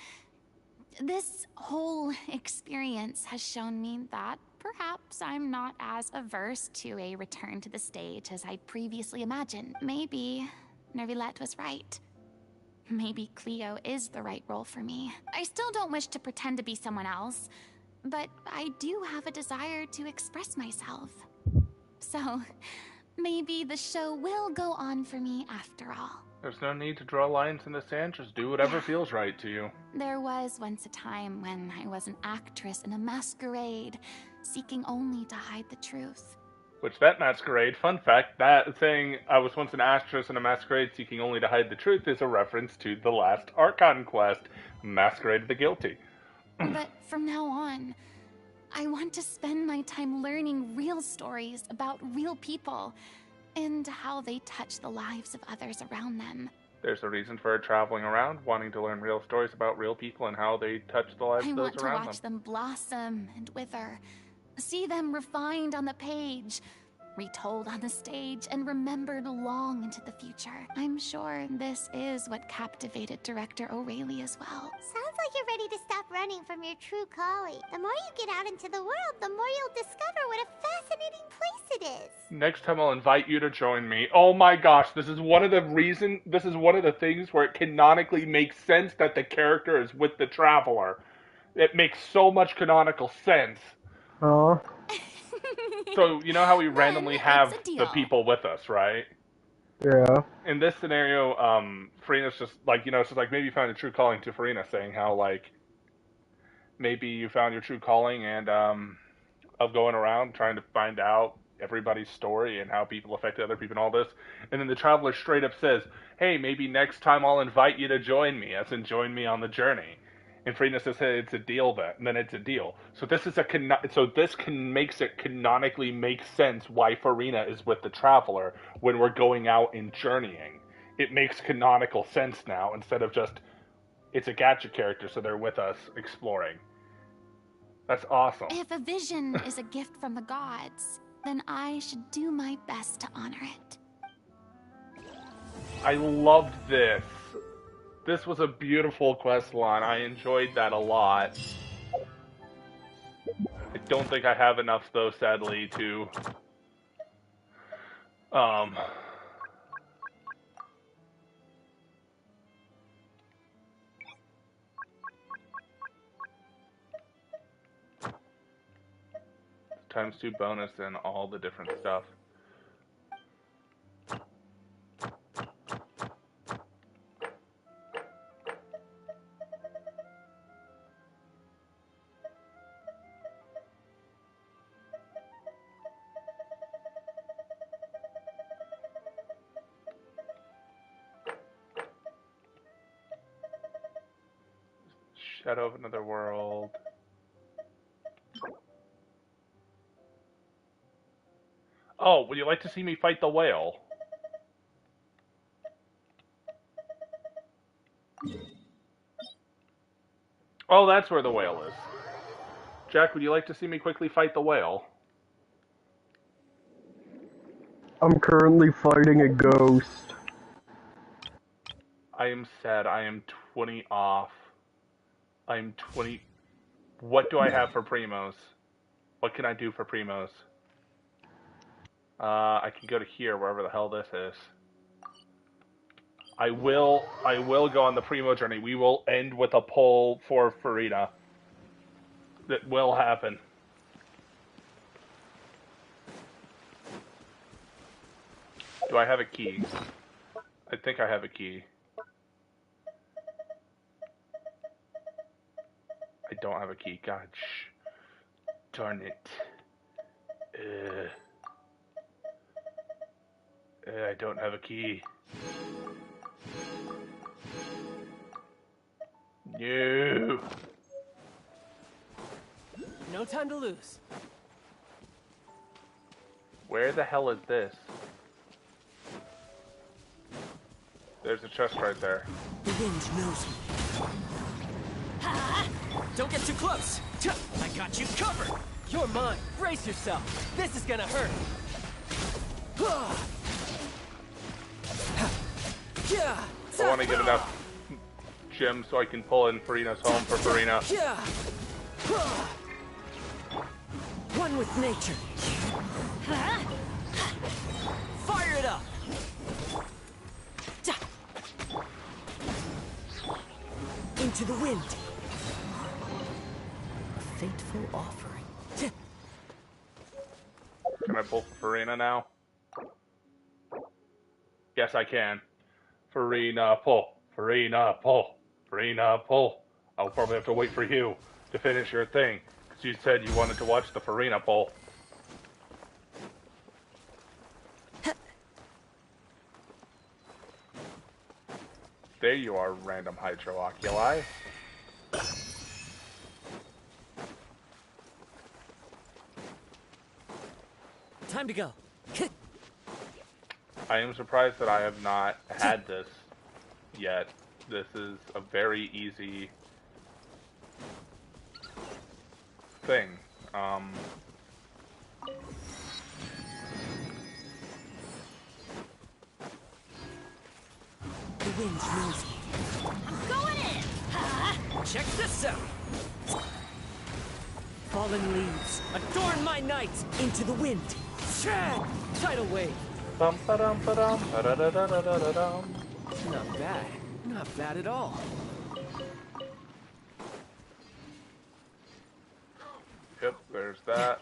Speaker 6: this whole experience has shown me that perhaps I'm not as averse to a return to the stage as I'd previously imagined. Maybe Nervillette was right. Maybe Cleo is the right role for me. I still don't wish to pretend to be someone else, but I do have a desire to express myself. So, maybe the show will go on for me after all.
Speaker 1: There's no need to draw lines in the sand, just do whatever feels right to you.
Speaker 6: There was once a time when I was an actress in a masquerade, seeking only to hide the truth.
Speaker 1: Which, that masquerade, fun fact, that saying, I was once an actress in a masquerade seeking only to hide the truth, is a reference to the last Archon quest, Masquerade of the Guilty.
Speaker 6: But from now on, I want to spend my time learning real stories about real people, and how they touch the lives of others around them.
Speaker 1: There's a reason for traveling around, wanting to learn real stories about real people and how they touch the lives
Speaker 6: I
Speaker 1: of those
Speaker 6: want to
Speaker 1: around
Speaker 6: watch them blossom and wither, see them refined on the page, retold on the stage, and remembered long into the future. I'm sure this is what captivated director O'Reilly as well.
Speaker 3: Sounds like you're ready to stop running from your true calling. The more you get out into the world, the more you'll discover what a fascinating place it is.
Speaker 1: Next time I'll invite you to join me. Oh my gosh, this is one of the things where it canonically makes sense that the character is with the Traveler. It makes so much canonical sense.
Speaker 2: Huh?
Speaker 1: So, you know how we randomly have the people with us, right?
Speaker 2: Yeah.
Speaker 1: In this scenario, Furina's just like, it's just like maybe you found your true calling to Furina, saying how, like, maybe you found your true calling and, of going around trying to find out everybody's story and how people affected other people and all this. And then the Traveler straight up says, hey, maybe next time I'll invite you to join me, as in join me on the journey. And Furina says, hey, it's a deal then, and then it's a deal. So this is makes it canonically make sense why Furina is with the Traveler when we're going out and journeying. It makes canonical sense now instead of just it's a gacha character, so they're with us exploring. That's awesome.
Speaker 6: If a vision is a gift from the gods, then I should do my best to honor it.
Speaker 1: I loved this. This was a beautiful quest line. I enjoyed that a lot. I don't think I have enough, though, sadly, to... ×2 bonus and all the different stuff. Shadow of Another World. Oh, would you like to see me fight the whale? Oh, that's where the whale is. Jack, would you like to see me quickly fight the whale?
Speaker 2: I'm currently fighting a ghost.
Speaker 1: I am sad. I am 20 off. I am 20... What do I have for Primos? What can I do for Primos? I can go to here, wherever the hell this is. I will go on the Primo journey. We will end with a poll for Furina. That will happen. Do I have a key? I think I have a key. I don't have a key. God, darn it. I don't have a key. No.
Speaker 11: No time to lose.
Speaker 1: Where the hell is this? There's a chest right there.
Speaker 11: The wind knows me. Don't get too close. I got you covered. You're mine. Brace yourself. This is gonna hurt.
Speaker 1: I want to get enough gems so I can pull in Furina's home for Furina.
Speaker 11: One with nature. Fire it up. Into the wind. A fateful offering.
Speaker 1: Can I pull for Furina now? Yes, I can. Furina, pull. Furina, pull. Furina, pull. I'll probably have to wait for you to finish your thing, because you said you wanted to watch the Furina pull. There you are, random hydrooculi.
Speaker 11: Time to go.
Speaker 1: I am surprised that I have not had this yet. This is a very easy thing.
Speaker 11: The wind knows me.
Speaker 6: I'm going in!
Speaker 11: Check this out! Fallen leaves, adorn my night! Into the wind! Tidal wave!
Speaker 1: Not
Speaker 11: bad. Not bad at all.
Speaker 1: Yep, there's that.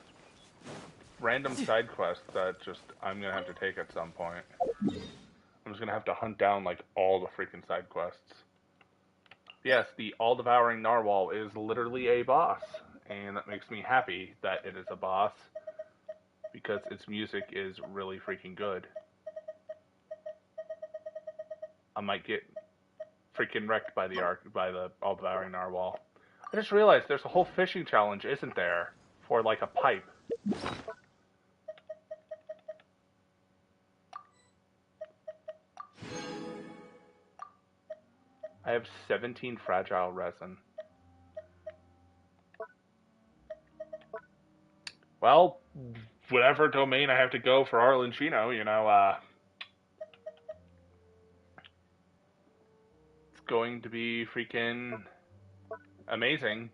Speaker 1: Random side quest that I'm gonna have to take at some point. I'm just gonna have to hunt down like all the freaking side quests. Yes, the all-devouring narwhal is literally a boss, and that makes me happy that it is a boss because its music is really freaking good. I might get freaking wrecked by the all-devouring narwhal. I just realized there's a whole fishing challenge, isn't there? For like a pipe. I have 17 fragile resin. Well, whatever domain I have to go for Arlingino, you know, it's going to be freaking amazing.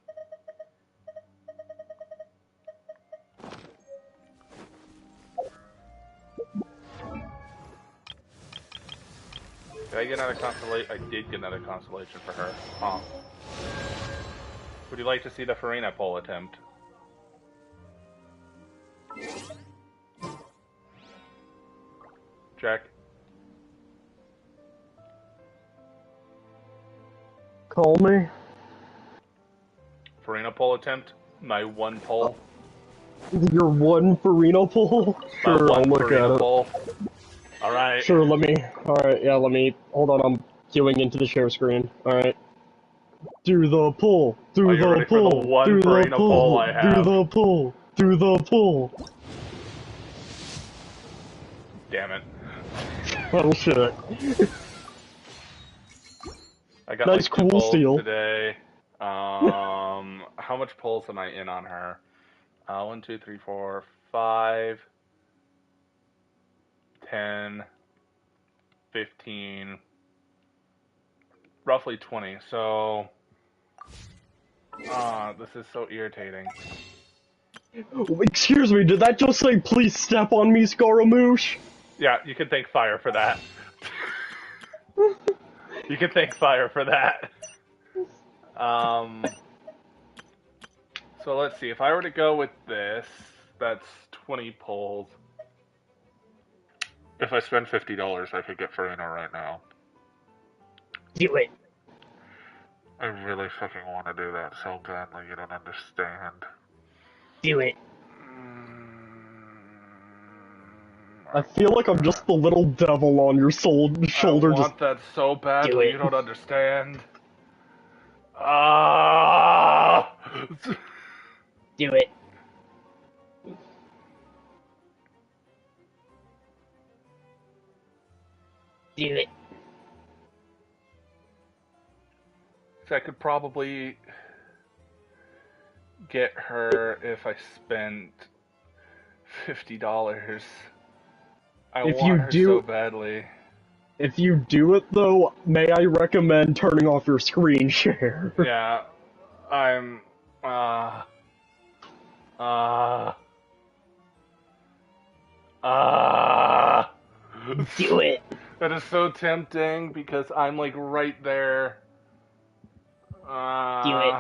Speaker 1: Did I get another constellation? I did get another constellation for her. Huh. Would you like to see the Furina pole attempt? Jack?
Speaker 2: Call me.
Speaker 1: Furina pole attempt? My one pole?
Speaker 2: Your one Furina pull? Sure, I'll look at it.
Speaker 1: Alright.
Speaker 2: Sure, alright, yeah, hold on, I'm queuing into the share screen. Alright. Do the pull, do the pull, do the pull, do the pull, do the pull.
Speaker 1: Damn it.
Speaker 2: Oh shit.
Speaker 1: I got
Speaker 2: nice,
Speaker 1: like
Speaker 2: cool
Speaker 1: 2 pulls
Speaker 2: steal.
Speaker 1: today. How much pulls am I in on her? 1, 2, 3, 4, 5, 10, 15, roughly 20. So, this is so irritating.
Speaker 2: Excuse me, did that just say, please step on me, Scaramouche?
Speaker 1: Yeah, you can thank fire for that. You can thank fire for that. So let's see, if I were to go with this, that's 20 pulls. If I spend $50, I could get Furina right now.
Speaker 2: Do it.
Speaker 1: I really fucking want to do that so badly, you don't understand.
Speaker 2: Do it. I feel like I'm just the little devil on your shoulder.
Speaker 1: I want that so badly,
Speaker 2: do it.
Speaker 1: you don't understand. Ah!
Speaker 2: Do it. Do it.
Speaker 1: So I could probably get her if I spent $50. I want her so badly.
Speaker 2: If you do it though, may I recommend turning off your screen share?
Speaker 1: Yeah, I'm,
Speaker 2: Do it.
Speaker 1: That is so tempting because I'm like right there.
Speaker 2: Do it.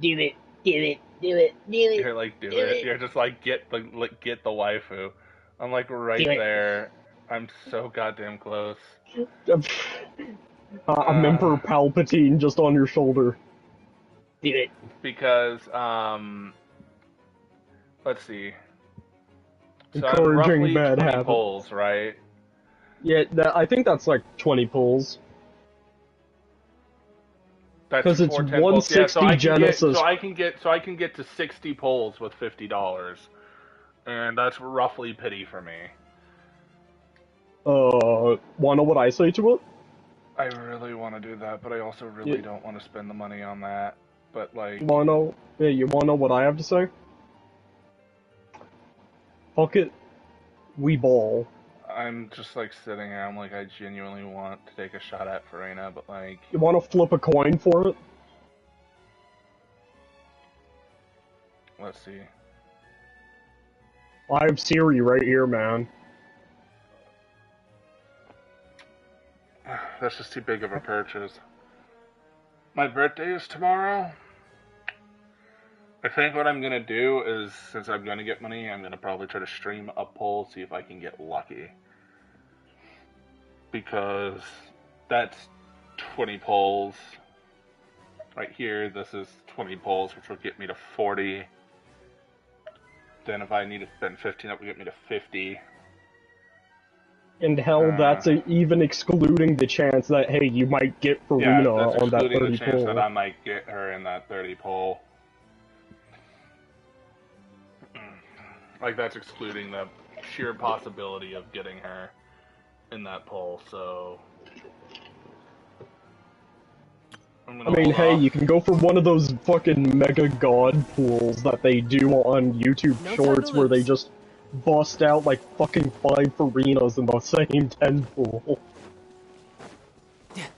Speaker 2: Do it. Do it. Do it. Do it.
Speaker 1: You're like, do it. You're just like, get the waifu. I'm like right there. I'm so goddamn close.
Speaker 2: I'm Emperor Palpatine just on your shoulder. Do it.
Speaker 1: Because, let's see. So
Speaker 2: Encouraging bad
Speaker 1: 20
Speaker 2: habits.
Speaker 1: pulls, right?
Speaker 2: Yeah, I think that's like 20 pulls. Because it's 160
Speaker 1: yeah, so
Speaker 2: Genesis.
Speaker 1: So I can get to 60 pulls with $50, and that's roughly pity for me.
Speaker 2: Wanna know what I say to it?
Speaker 1: I really want to do that, but I also really don't want to spend the money on that. But like,
Speaker 2: you wanna know what I have to say? Fuck it, we ball.
Speaker 1: I'm just like sitting here. I'm like, I genuinely want to take a shot at Furina, but like,
Speaker 2: you wanna flip a coin for it?
Speaker 1: Let's see.
Speaker 2: I have Siri right here, man.
Speaker 1: That's just too big of a purchase. My birthday is tomorrow. I think what I'm gonna do is, since I'm gonna get money, I'm gonna probably try to stream a pull, see if I can get lucky. Because that's 20 pulls. Right here, this is 20 pulls, which will get me to 40. Then if I need to spend 15, that will get me to 50.
Speaker 2: And hell, that's even excluding the chance that, hey, you might get Furina
Speaker 1: that's
Speaker 2: on that
Speaker 1: excluding
Speaker 2: 30
Speaker 1: the chance that
Speaker 2: pull.
Speaker 1: I might get her in that 30 pull. Like, that's excluding the sheer possibility of getting her in that pull, so...
Speaker 2: I mean, hey, you can go for one of those fucking mega god pools that they do on YouTube
Speaker 11: No time
Speaker 2: Shorts
Speaker 11: to
Speaker 2: where they
Speaker 11: lose.
Speaker 2: just bust out like fucking 5 Furinas in the same 10 pool.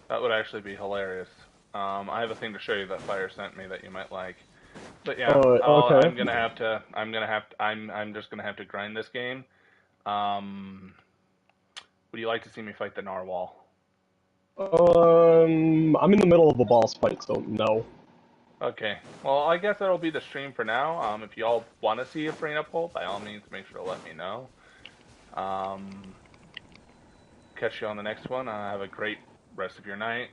Speaker 1: That would actually be hilarious. I have a thing to show you that Fire sent me that you might like. But yeah,
Speaker 2: Okay.
Speaker 1: I'm just gonna have to grind this game. Would you like to see me fight the Narwhal?
Speaker 2: I'm in the middle of a boss fight, so no.
Speaker 1: Okay. Well, I guess that'll be the stream for now. If y'all want to see a Furina pull, by all means, make sure to let me know. Catch you on the next one. Have a great rest of your night.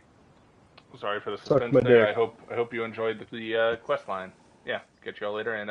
Speaker 1: Sorry for the
Speaker 2: Suck
Speaker 1: suspense
Speaker 2: my
Speaker 1: there.
Speaker 2: dick.
Speaker 1: I hope you enjoyed the quest line. Yeah. Catch y'all later, and